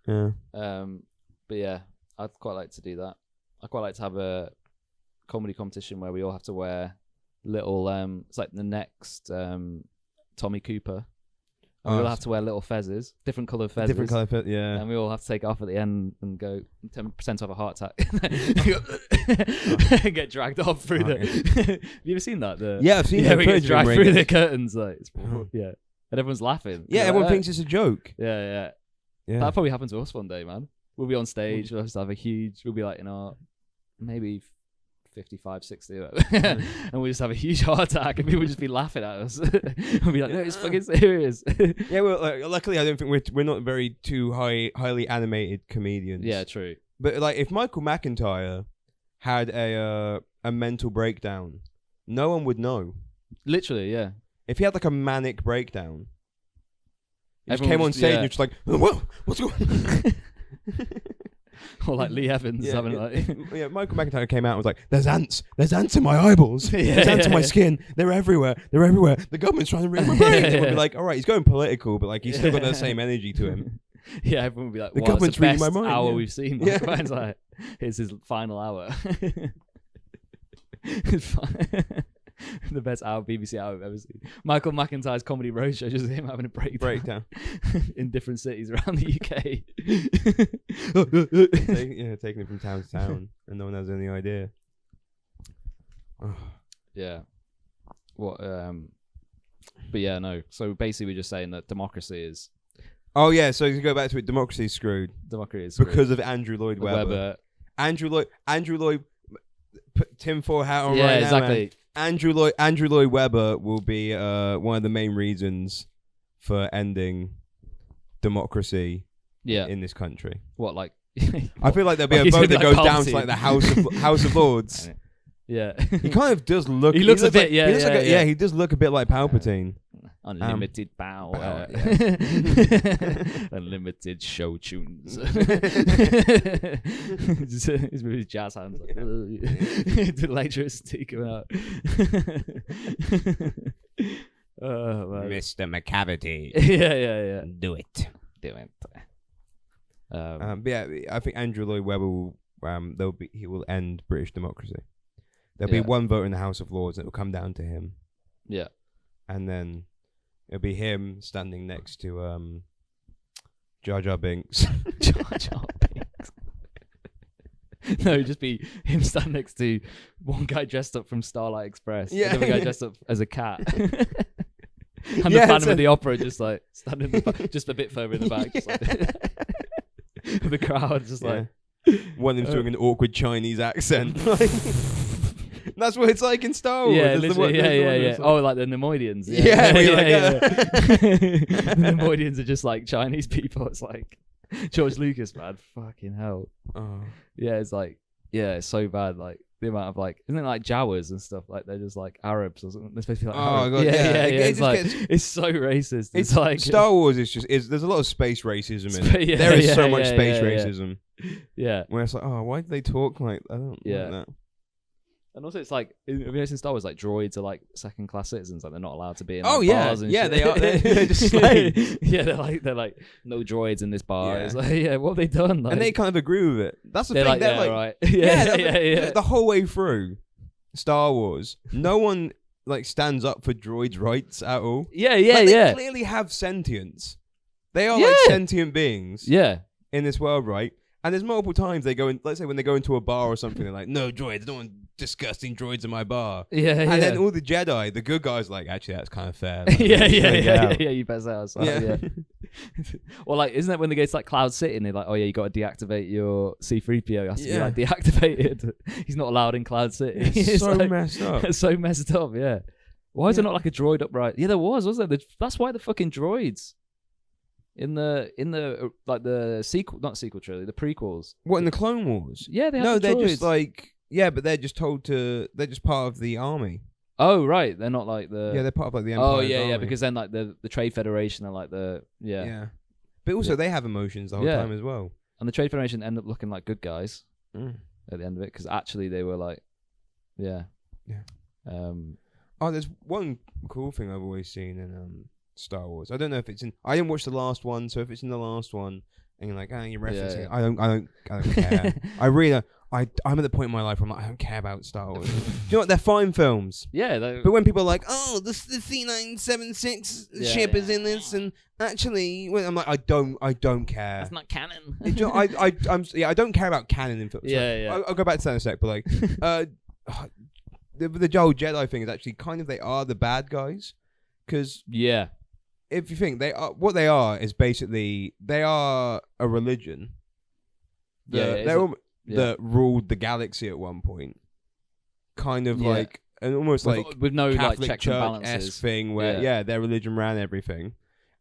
But yeah. I'd quite like to do that. I'd quite like to have a comedy competition where we all have to wear little it's like the next Tommy Cooper. And we all have to wear little fezzes, different colour fezzes. Different colour fezzes, yeah. And we all have to take it off at the end and go 10% to have a heart attack. Get dragged off through the. Have you ever seen that? I've seen that. We get dragged through the curtains, like yeah, and everyone's laughing. Yeah, everyone thinks it's a joke. Yeah. That'll probably happen to us one day, man. We'll be on stage. We'll have a huge. We'll be like in our maybe 55, 60, and we'll just have a huge heart attack, and people will just be laughing at us. We'll be like, "No, it's fucking serious." Yeah, well, luckily, I don't think we're not very too highly animated comedians. Yeah, true. But like, if Michael McIntyre had a a mental breakdown, no one would know. Literally, yeah. If he had like a manic breakdown, he just came on stage and you're just like, whoa, what's going on? Or like Lee Evans having like... Yeah, Michael McIntyre came out and was like, there's ants in my eyeballs. There's ants in my skin. They're everywhere. The government's trying to ruin my brain. Everyone would be like, all right, he's going political, but like he's still got that same energy to him. Yeah, everyone would be like, the government's reading my mind. Hour we've seen. Michael McIntyre's like, here's his final hour. The best BBC hour I've ever seen. Michael McIntyre's comedy roadshow, just him having a breakdown in different cities around the UK. Taking it from town to town, and no one has any idea. Yeah. What? But yeah, no. So basically, we're just saying that democracy is. Oh yeah. So to go back to it, democracy is screwed. Democracy is screwed because of Andrew Lloyd Webber. Andrew Lloyd. Put tinfoil hat on right exactly. now, man. Andrew Lloyd Webber will be one of the main reasons for ending democracy in this country. What, like? I feel like there'll be a vote that goes down to like the House of Lords. Yeah, he kind of does look. He looks a bit. He does look a bit like Palpatine. Unlimited power. Unlimited show tunes. Just with his jazz hands. Like, the electricity coming out. Mr. McCavity. Yeah. Do it. But yeah, I think Andrew Lloyd Webber will. He will end British democracy. There'll be one vote in the House of Lords, and it will come down to him. Yeah, and then it'll be him standing next to Jar Jar Binks. Jar Jar Binks. No, it'd just be him standing next to one guy dressed up from Starlight Express. Yeah, another guy dressed up as a cat. And the Phantom of the Opera just like standing in the back, just a bit further in the back, just like the crowd just like. One of them's doing an awkward Chinese accent. That's what it's like in Star Wars. Yeah, literally, yeah. Oh, like the Nemoidians. The Nemoidians are just like Chinese people. It's like George Lucas, man. Fucking hell. Oh. Yeah, it's like, it's so bad. Like the amount of like, isn't it like Jawas and stuff? Like they're just like Arabs or something. They're supposed to be like Arabs. God, yeah. It's so racist. It's like Star Wars there's a lot of space racism in it. There is so much space racism. Yeah. Where it's like, why do they talk like I don't like that. And also, it's like, have you noticed in Star Wars, like droids are like second-class citizens, like they're not allowed to be in bars and shit. They are. They're just slaves. They're like no droids in this bar. It's like, what have they done? Like, and they kind of agree with it. That's the thing. Like, they're like, right. The whole way through Star Wars, no one like stands up for droids' rights at all. They clearly have sentience. They are like sentient beings. Yeah. In this world, right? And there's multiple times they go in, let's say when they go into a bar or something, they're like, no droids, I don't want disgusting droids in my bar. And then all the Jedi, the good guys, like, actually, that's kind of fair. Like, you better say outside. Or like, isn't it when they go to like Cloud City and they're like, oh yeah, you got to deactivate your C-3PO. It has to be like deactivated. He's not allowed in Cloud City. It's so like, messed up. It's so messed up, yeah. Why is there not like a droid upright? Yeah, there wasn't there? That's why the fucking droids. In the like the not sequel trilogy, the prequels. What, in the Clone Wars? Yeah, they have no, they're droids. just like but they're just they're just part of the army. Oh right, they're not like the they're part of like the Empire. Oh yeah, because then like the Trade Federation are like the but also they have emotions the whole time as well. And the Trade Federation end up looking like good guys at the end of it because actually they were like there's one cool thing I've always seen in Star Wars. I don't know if it's in. I didn't watch the last one, so if it's in the last one, and you're like, you're referencing. I don't care. I really. I'm at the point in my life where I'm like, I don't care about Star Wars. Do you know what? They're fine films. Yeah. But when people are like, the C976 ship is in this, and actually, I'm like, I don't care. That's not canon. I don't care about canon in films. I'll go back to that in a sec. But like, the whole Jedi thing is actually kind of they are the bad guys, because if you think what they are is basically they are a religion. That ruled the galaxy at one point, kind of like an almost like with no Catholic like checks and balances thing where their religion ran everything,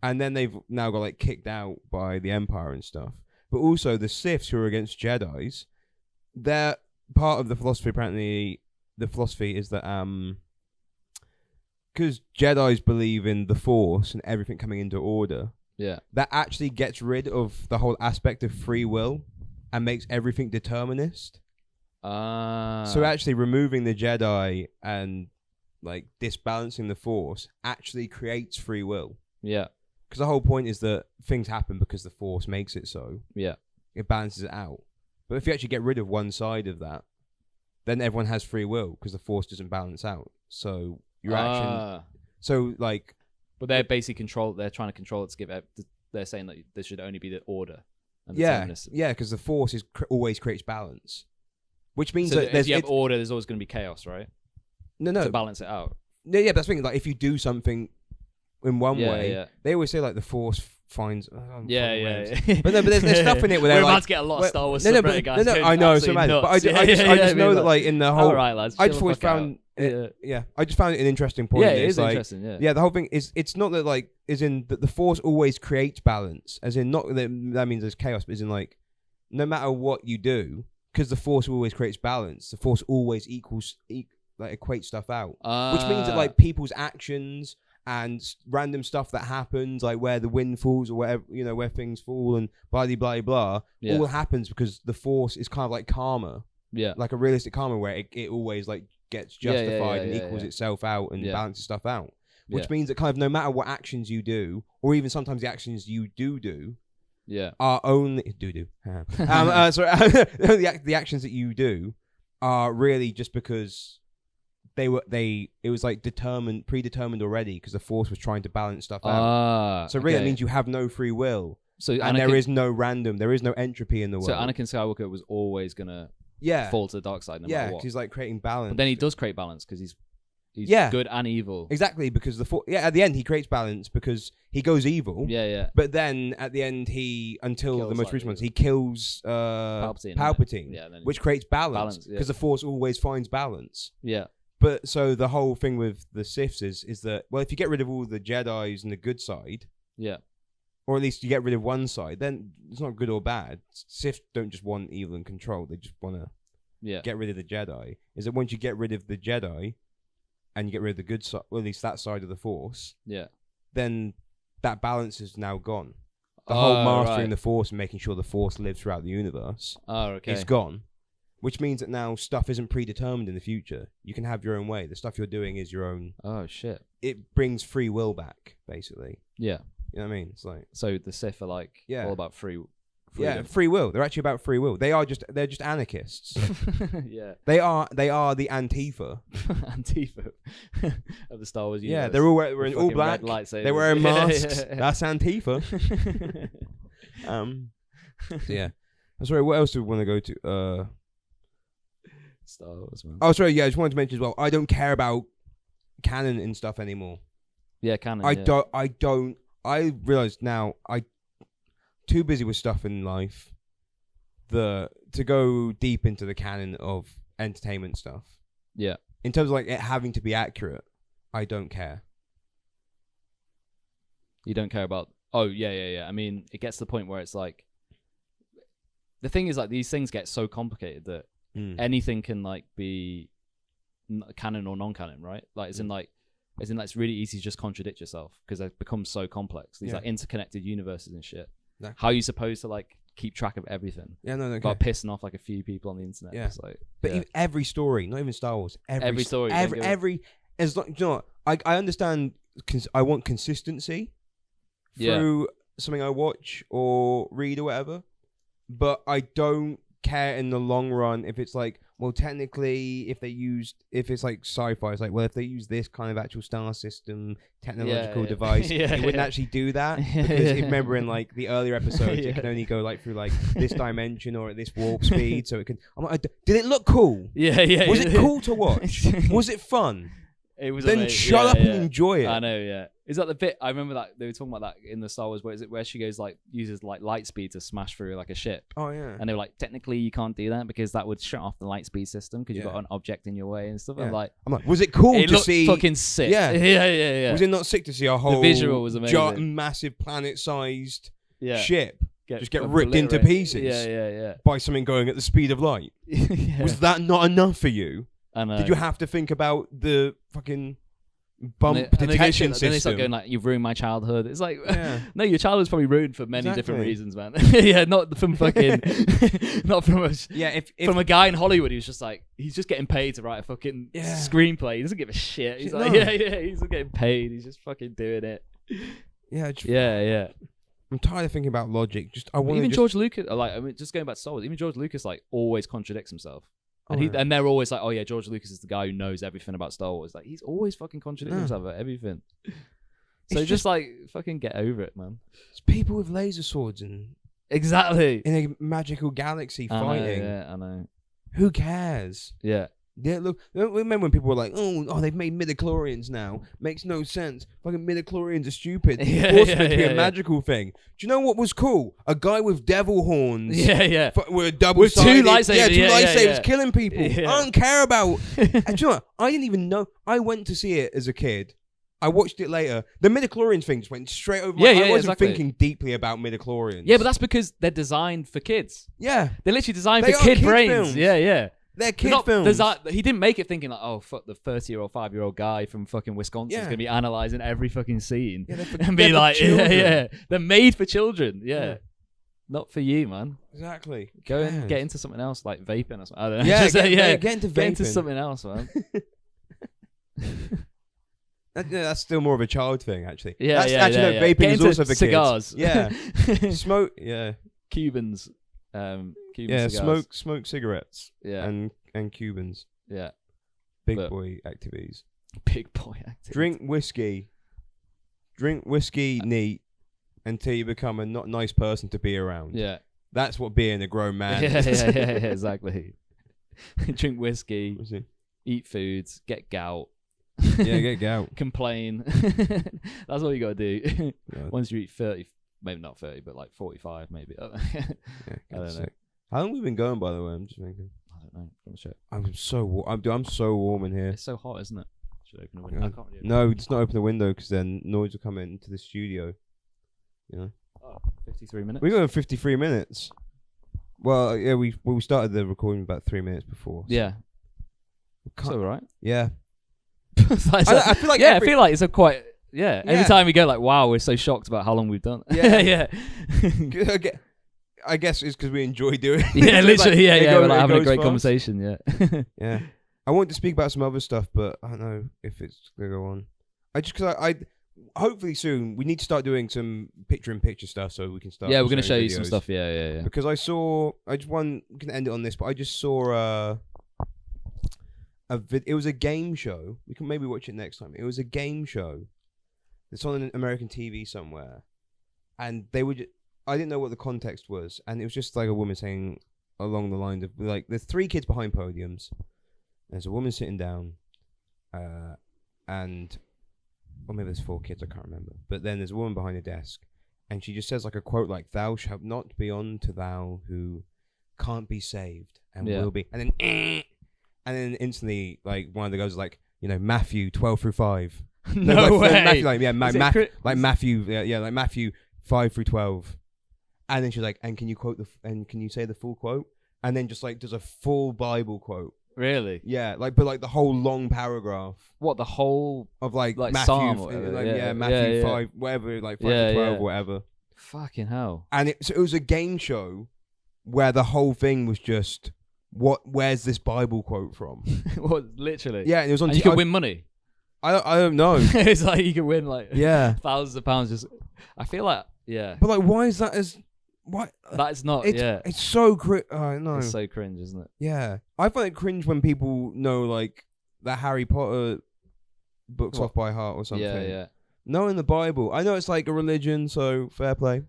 and then they've now got like kicked out by the Empire and stuff. But also the Siths, who are against Jedi's, they're part of the philosophy apparently the philosophy is that because Jedis believe in the Force and everything coming into order. Yeah. That actually gets rid of the whole aspect of free will and makes everything determinist. So actually removing the Jedi and like disbalancing the Force actually creates free will. Yeah. Because the whole point is that things happen because the Force makes it so. Yeah. It balances it out. But if you actually get rid of one side of that, then everyone has free will because the Force doesn't balance out. So your actions... So like... But they're basically they're trying to control it to give it... They're saying that there should only be the order. And the yeah, because the Force always creates balance. Which means that if you have order, there's always going to be chaos, right? No. To balance it out. Yeah, but that's the thing. Like, if you do something in one way, they always say like the Force finds. Yeah. But no, but there's stuff in it where we're they're about like, to get a lot of Star Wars no, stuff. but, Guys, no, I know, so mad. But I just know that like in the whole. All right, lads. I just always found. I just found it an interesting point. Yeah, it is like, interesting. Yeah, the whole thing is it's not that like is in that the Force always creates balance, as in not that means there's chaos, but as in like no matter what you do. Because the Force always creates balance. The Force always equates stuff out. Which means that like people's actions and random stuff that happens, like where the wind falls or whatever, where things fall and blah blah blah, all happens because the Force is kind of like karma. Yeah. Like a realistic karma where it always like gets justified and equals itself out and balances stuff out. Which means that kind of no matter what actions you do, or even sometimes the actions you do. Yeah. Are only the actions that you do are really just because it was like predetermined already because the Force was trying to balance stuff out. So really that means you have no free will. So there is no random, there is no entropy in the world. So Anakin Skywalker was always gonna fall to the dark side no matter what. Yeah, because he's like creating balance. But then he does create balance because he's good and evil. Exactly, because at the end he creates balance because he goes evil. Yeah. But then at the end until the most recent ones, he kills Palpatine, which creates balance because the Force always finds balance. Yeah. But so the whole thing with the Siths is that, well, if you get rid of all the Jedis and the good side, or at least you get rid of one side, then it's not good or bad. Sith don't just want evil and control; they just want to get rid of the Jedi. Is that once you get rid of the Jedi and you get rid of the good side, or at least that side of the Force, then that balance is now gone. The whole mastering the Force and making sure the Force lives throughout the universe is gone. Which means that now stuff isn't predetermined in the future. You can have your own way. The stuff you're doing is your own. Oh, shit. It brings free will back, basically. Yeah. You know what I mean? It's like... So the Sith are like all about freedom. Yeah, free will. They're actually about free will. They're just anarchists. Yeah. They are the Antifa. Antifa of the Star Wars universe. Yeah, they're all wearing all black. They're wearing masks. That's Antifa. Yeah. I'm sorry, what else do we want to go to? Star Wars, man. Oh, sorry, yeah, I just wanted to mention as well, I don't care about canon and stuff anymore. Yeah, canon. I realised now too busy with stuff in life to go deep into the canon of entertainment stuff. Yeah. In terms of like it having to be accurate, I don't care. You don't care about... Oh, yeah. I mean, it gets to the point where it's like... The thing is, like, these things get so complicated that anything can, like, be canon or non-canon, right? Like, as in, it's really easy to just contradict yourself because they've become so complex. These, like, interconnected universes and shit. No. How are you supposed to, like, keep track of everything? Yeah, no. By pissing off, like, a few people on the internet. Yeah. It's like, but every story, not even Star Wars, every story. As long, you know what, I understand, I want consistency through something I watch or read or whatever, but I don't care in the long run if it's like, well, technically, if it's like sci-fi, it's like, well, if they use this kind of actual star system technological device, you wouldn't actually do that because if you remember in like the earlier episodes, it can only go like through like this dimension or at this warp speed, so it can. I'm like, did it look cool? Yeah. Was it cool to watch? Was it fun? It was. Then shut up and enjoy it. I know. Yeah. Is that the bit? I remember that they were talking about that in the Star Wars. Where she goes like uses like light speed to smash through like a ship. Oh yeah. And they were like, technically you can't do that because that would shut off the light speed system because you've got an object in your way and stuff. Yeah. I'm like, was it cool to see? Fucking sick. Yeah. Was it not sick to see a whole the visual was amazing. Massive planet-sized ship just get ripped into pieces? Yeah. By something going at the speed of light. Was that not enough for you? Did you have to think about the fucking bump detection system? Then they start going like, "You've ruined my childhood." It's like, no, your childhood's probably ruined for many different reasons, man. Yeah, not from fucking, not from a from a guy in Hollywood who's just like, he's just getting paid to write a fucking screenplay. He doesn't give a shit. He's like, he's not getting paid. He's just fucking doing it. Yeah. I'm tired of thinking about logic. George Lucas, just going back to Star Wars. Even George Lucas like always contradicts himself. And they're always like, oh yeah, George Lucas is the guy who knows everything about Star Wars. Like, he's always fucking contradicting himself about everything. So just like, fucking get over it, man. It's people with laser swords and exactly in a magical galaxy fighting. I know. Who cares? Yeah. Yeah, look, remember when people were like, oh, they've made midichlorians now. Makes no sense. Fucking midichlorians are stupid. Force meant to be a magical thing. Do you know what was cool? A guy with devil horns. Yeah. With two lightsabers. Yeah, two lightsabers killing people. Yeah. I don't care about... And do you know what? I didn't even know. I went to see it as a kid. I watched it later. The midichlorians thing just went straight over my... I wasn't thinking deeply about midichlorians. Yeah, but that's because they're designed for kids. Yeah. They're literally designed for kid brains. Films. Yeah. They're kid films. He didn't make it thinking like, oh, fuck, the 30-year-old, 5-year-old guy from fucking Wisconsin is going to be analysing every fucking scene. And be like, yeah. They're made for children. Yeah. Not for you, man. Exactly. Go and get into something else, like vaping or something. I don't know. Get into vaping. Get into something else, man. That's still more of a child thing, actually. Vaping get is also for cigars. Kids. Yeah. Smoke. Yeah. Cubans. Cigars. Smoke cigarettes. Yeah. And Cubans. Yeah. Big boy activities. Drink whiskey neat until you become a not nice person to be around. Yeah. That's what being a grown man is. Yeah, exactly. Drink whiskey, eat foods, get gout. Yeah, get gout. Complain. That's all you gotta do. Once you eat 30, maybe not 30, but like 45, maybe. I don't know. How long have we been going, by the way? I'm just thinking. I don't know. I'm so warm in here. It's so hot, isn't it? Should open the window. I can't really no, just not open the window because then noise will come into the studio. You know. 53 minutes. We got 53 minutes. Well, yeah, we started the recording about 3 minutes before. So yeah. It's all right. Yeah. I feel like I feel like it's a quite every time we go like, wow, we're so shocked about how long we've done. Yeah. I guess it's because we enjoy doing it. Yeah, literally, we're like having a great conversation, Yeah. I want to speak about some other stuff, but I don't know if it's going to go on. I hopefully soon, we need to start doing some picture-in-picture stuff so we can start. Yeah, we're going to show you some stuff, yeah. Because we can end it on this, but I just saw it was a game show. We can maybe watch it next time. It was a game show. It's on an American TV somewhere. And they would... I didn't know what the context was, and it was just like a woman saying along the lines of like, there's 3 kids behind podiums. There's a woman sitting down, or maybe there's 4 kids, I can't remember. But then there's a woman behind a desk, and she just says like a quote like, "Thou shalt not be unto thou who can't be saved and will be," and then instantly like one of the guys is like, Matthew 12-5. No way. Matthew, like Matthew 5-12. And then she's like, and can you say the full quote? And then just like does a full Bible quote. Really? Yeah, but the whole long paragraph. What, the whole of like Matthew, Psalm or whatever, Matthew 5, whatever, like 5-12, whatever. Fucking hell! And it was a game show where the whole thing was just where's this Bible quote from? What, literally? Yeah, and it was on. And you could win money. I don't know. It's like you could win like thousands of pounds. Just, I feel like But like, why is that as? What? That's not. It's so cringe. No, it's so cringe, isn't it? Yeah, I find it cringe when people know like the Harry Potter books off by heart or something. Yeah. Knowing the Bible, I know it's like a religion, so fair play.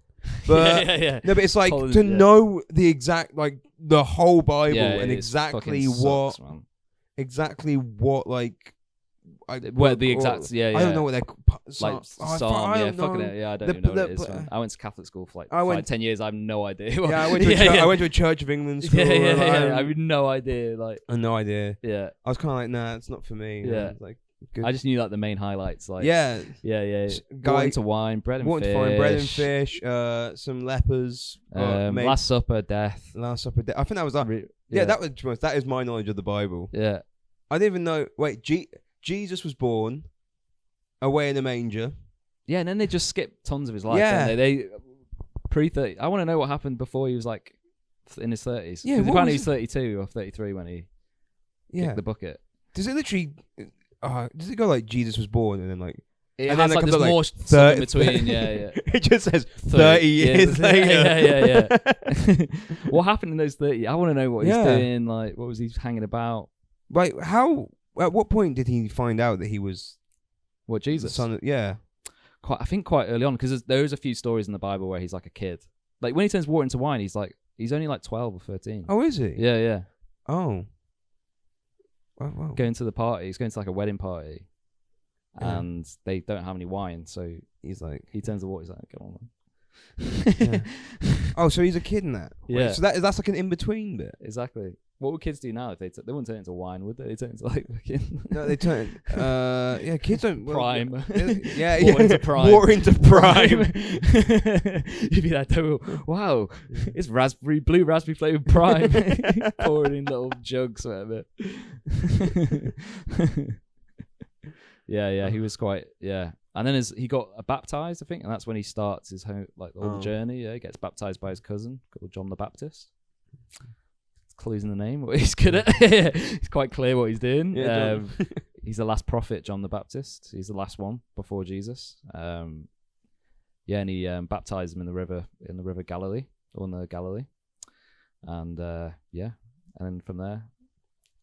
But no, but it's like know the exact the whole Bible and exactly what like. Where the exact I don't know what they're like Psalm. I don't even know what it is. I went to Catholic school for like 10 years. I have no idea. I went to a Church of England school. I have no idea. I have no idea. Yeah, I was kind of like, nah, it's not for me. Yeah, good. I just knew like the main highlights. Like yeah. Water to wine, bread and fish. Some lepers. Last Supper, death. I think that was that. That is my knowledge of the Bible. Yeah. I didn't even know. Wait, Jesus was born away in a manger. Yeah, and then they just skip tons of his life. Yeah. They pre-30. I want to know what happened before he was like in his 30s. Yeah, apparently he's 32 or 33 when he kicked the bucket. Does it literally? Does it go like Jesus was born and then like? It and has then like there's more stuff in between. Yeah. It just says 30 years later. Yeah. What happened in those 30? I want to know what he's doing. Like, what was he hanging about? Like, how? At what point did he find out that he was Jesus? The son of, yeah. I think quite early on, because there's a few stories in the Bible where he's like a kid. Like when he turns water into wine, he's only like 12 or 13. Oh, is he? Yeah. Oh. Wow. Going to the party. He's going to like a wedding party. And they don't have any wine, so he turns the water. He's like, "Come on, man." Oh, so he's a kid in that. Yeah. Wait, so that's like an in between bit. Exactly. What would kids do now if they wouldn't turn it into wine, would they? They turn it into like fucking. No, they turn. Kids don't. Prime. Water into prime. Water into prime. You'd be like, wow, it's blue raspberry flavored prime. Pour it in little jugs or whatever. Yeah, he was quite, and then he got baptized, I think, and that's when he starts his whole journey. Yeah, he gets baptized by his cousin called John the Baptist. Clues in the name, what he's good at. It's quite clear what he's doing. He's the last prophet, John the Baptist. He's the last one before Jesus. And he baptized him in the river Galilee, or in the Galilee, and then from there.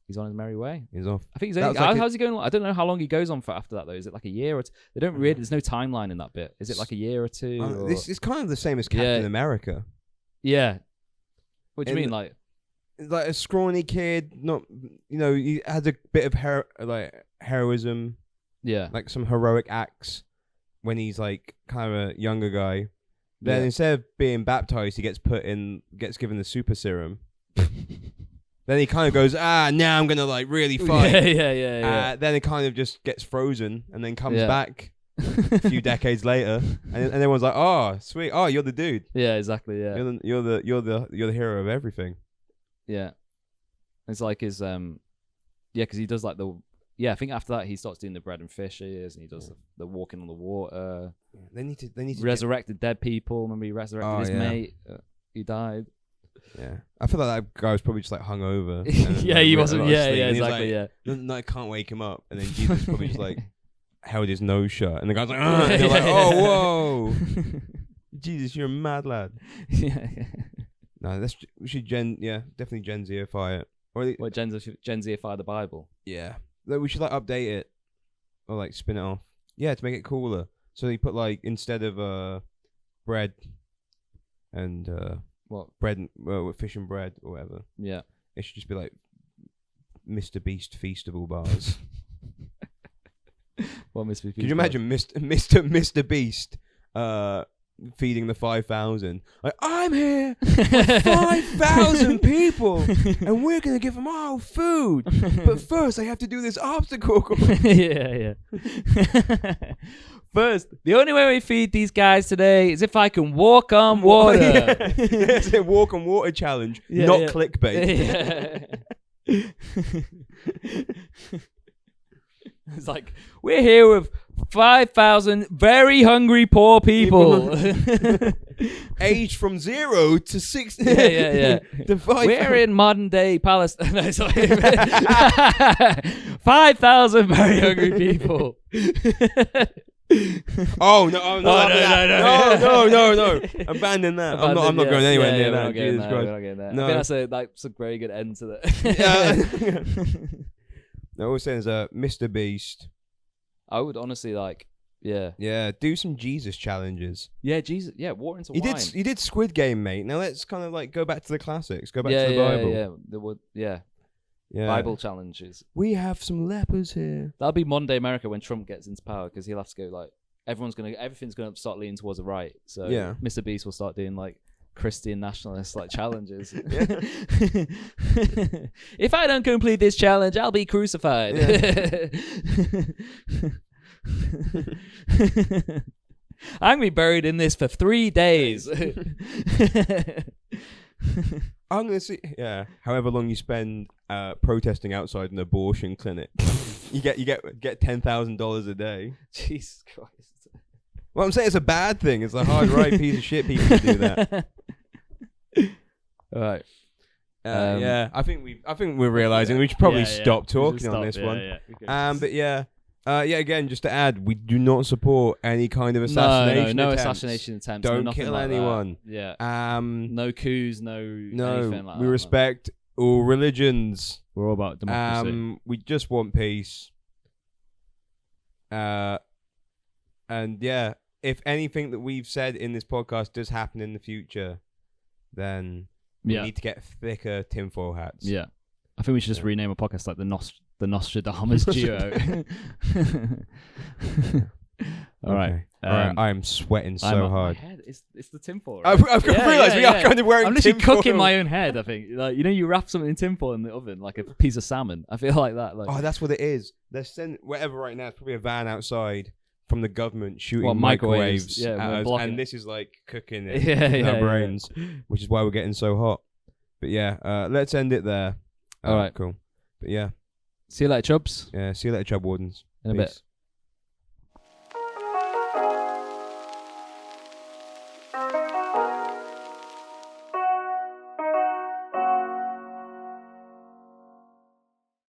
He's on his merry way. He's off. I think he's only, how's he going? I don't know how long he goes on for after that though. Is it like a year or they don't really? There's no timeline in that bit. Is it like a year or two? This is kind of the same as Captain America. Yeah. What do you mean, like a scrawny kid? Not he has a bit of heroism. Yeah. Like some heroic acts when he's like kind of a younger guy. Then instead of being baptized, he gets given the super serum. Then he kind of goes, now I'm going to like really fight. Yeah. Then it kind of just gets frozen and then comes back a few decades later. And everyone's like, oh, sweet. Oh, you're the dude. Yeah, exactly. Yeah. You're the hero of everything. Yeah. It's like his, because he does like I think after that he starts doing the bread and fish and he does the walking on the water. They need to resurrected dead people. Remember he resurrected his mate. He died. Yeah, I feel like that guy was probably just like hungover. He wasn't. Yeah, exactly. No, I can't wake him up. And then Jesus probably just like held his nose shut, and the guy's like, and they're like, oh, whoa, Jesus, you're a mad lad. Yeah. No, we should definitely Gen Z-ify it. Or Gen Z-ify the Bible. Yeah, we should like update it or like spin it off. Yeah, to make it cooler. So they put like instead of bread and what bread and fish and bread or whatever. Yeah, it should just be like Mr. Beast Feastable bars. What Mr. Beast? Could you imagine Mr. Beast feeding the 5,000? Like, I'm here with 5,000 people, and we're gonna give them all food. But first, I have to do this obstacle course. Yeah. First, the only way we feed these guys today is if I can walk on water. It's a walk on water challenge, not clickbait. Yeah. It's like, we're here with 5,000 very hungry poor people. Aged from 0 to 6. Yeah. We're in modern day Palestine. No, sorry. 5,000 very hungry people. Oh no! Abandon that. I'm not going anywhere near that. Jesus Christ. We're not getting that. No. I think that's a very good end to that. No, all I'm saying is Mr. Beast. I would honestly do some Jesus challenges. Yeah, Jesus. Yeah, water into wine. He did Squid Game, mate. Now let's kind of like go back to the classics. Go back to the Bible. Yeah. Bible challenges. We have some lepers here. That'll be Monday America when Trump gets into power, because he'll have to go like everything's gonna start leaning towards the right. So Mr. Beast will start doing like Christian nationalist like challenges. If I don't complete this challenge, I'll be crucified. I'm gonna be buried in this for 3 days. I'm gonna see. Yeah, however long you spend protesting outside an abortion clinic. you get $10,000 a day. Jesus Christ. Well, I'm saying it's a bad thing. It's a hard right piece of shit people to do that. All right. Yeah, I think we're realizing we should probably stop talking on this one. But yeah. Again, just to add, we do not support any kind of assassination. No attempts. Assassination attempts. Don't no kill like anyone. That. Yeah. No coups. No. Anything like we that, respect all religions. We're all about democracy. We just want peace. And yeah, if anything that we've said in this podcast does happen in the future, then we need to get thicker tinfoil hats. Yeah. I think we should just rename a podcast like the Nostradamus Duo. All right. I am sweating so hard. My head. It's the tinfoil. Right? I've realised we are kind of wearing. I'm literally tinfoil. cooking my own head. I think, like, you know, you wrap something in tinfoil in the oven, like a piece of salmon. I feel like that. Like, oh, that's what it is. They're sending whatever right now. It's probably a van outside from the government shooting microwaves. Yeah, and this is like cooking it in our brains, which is why we're getting so hot. But yeah, let's end it there. All right, cool. But yeah, see you later, Chubs. Yeah, see you later, Chub Wardens. In a bit.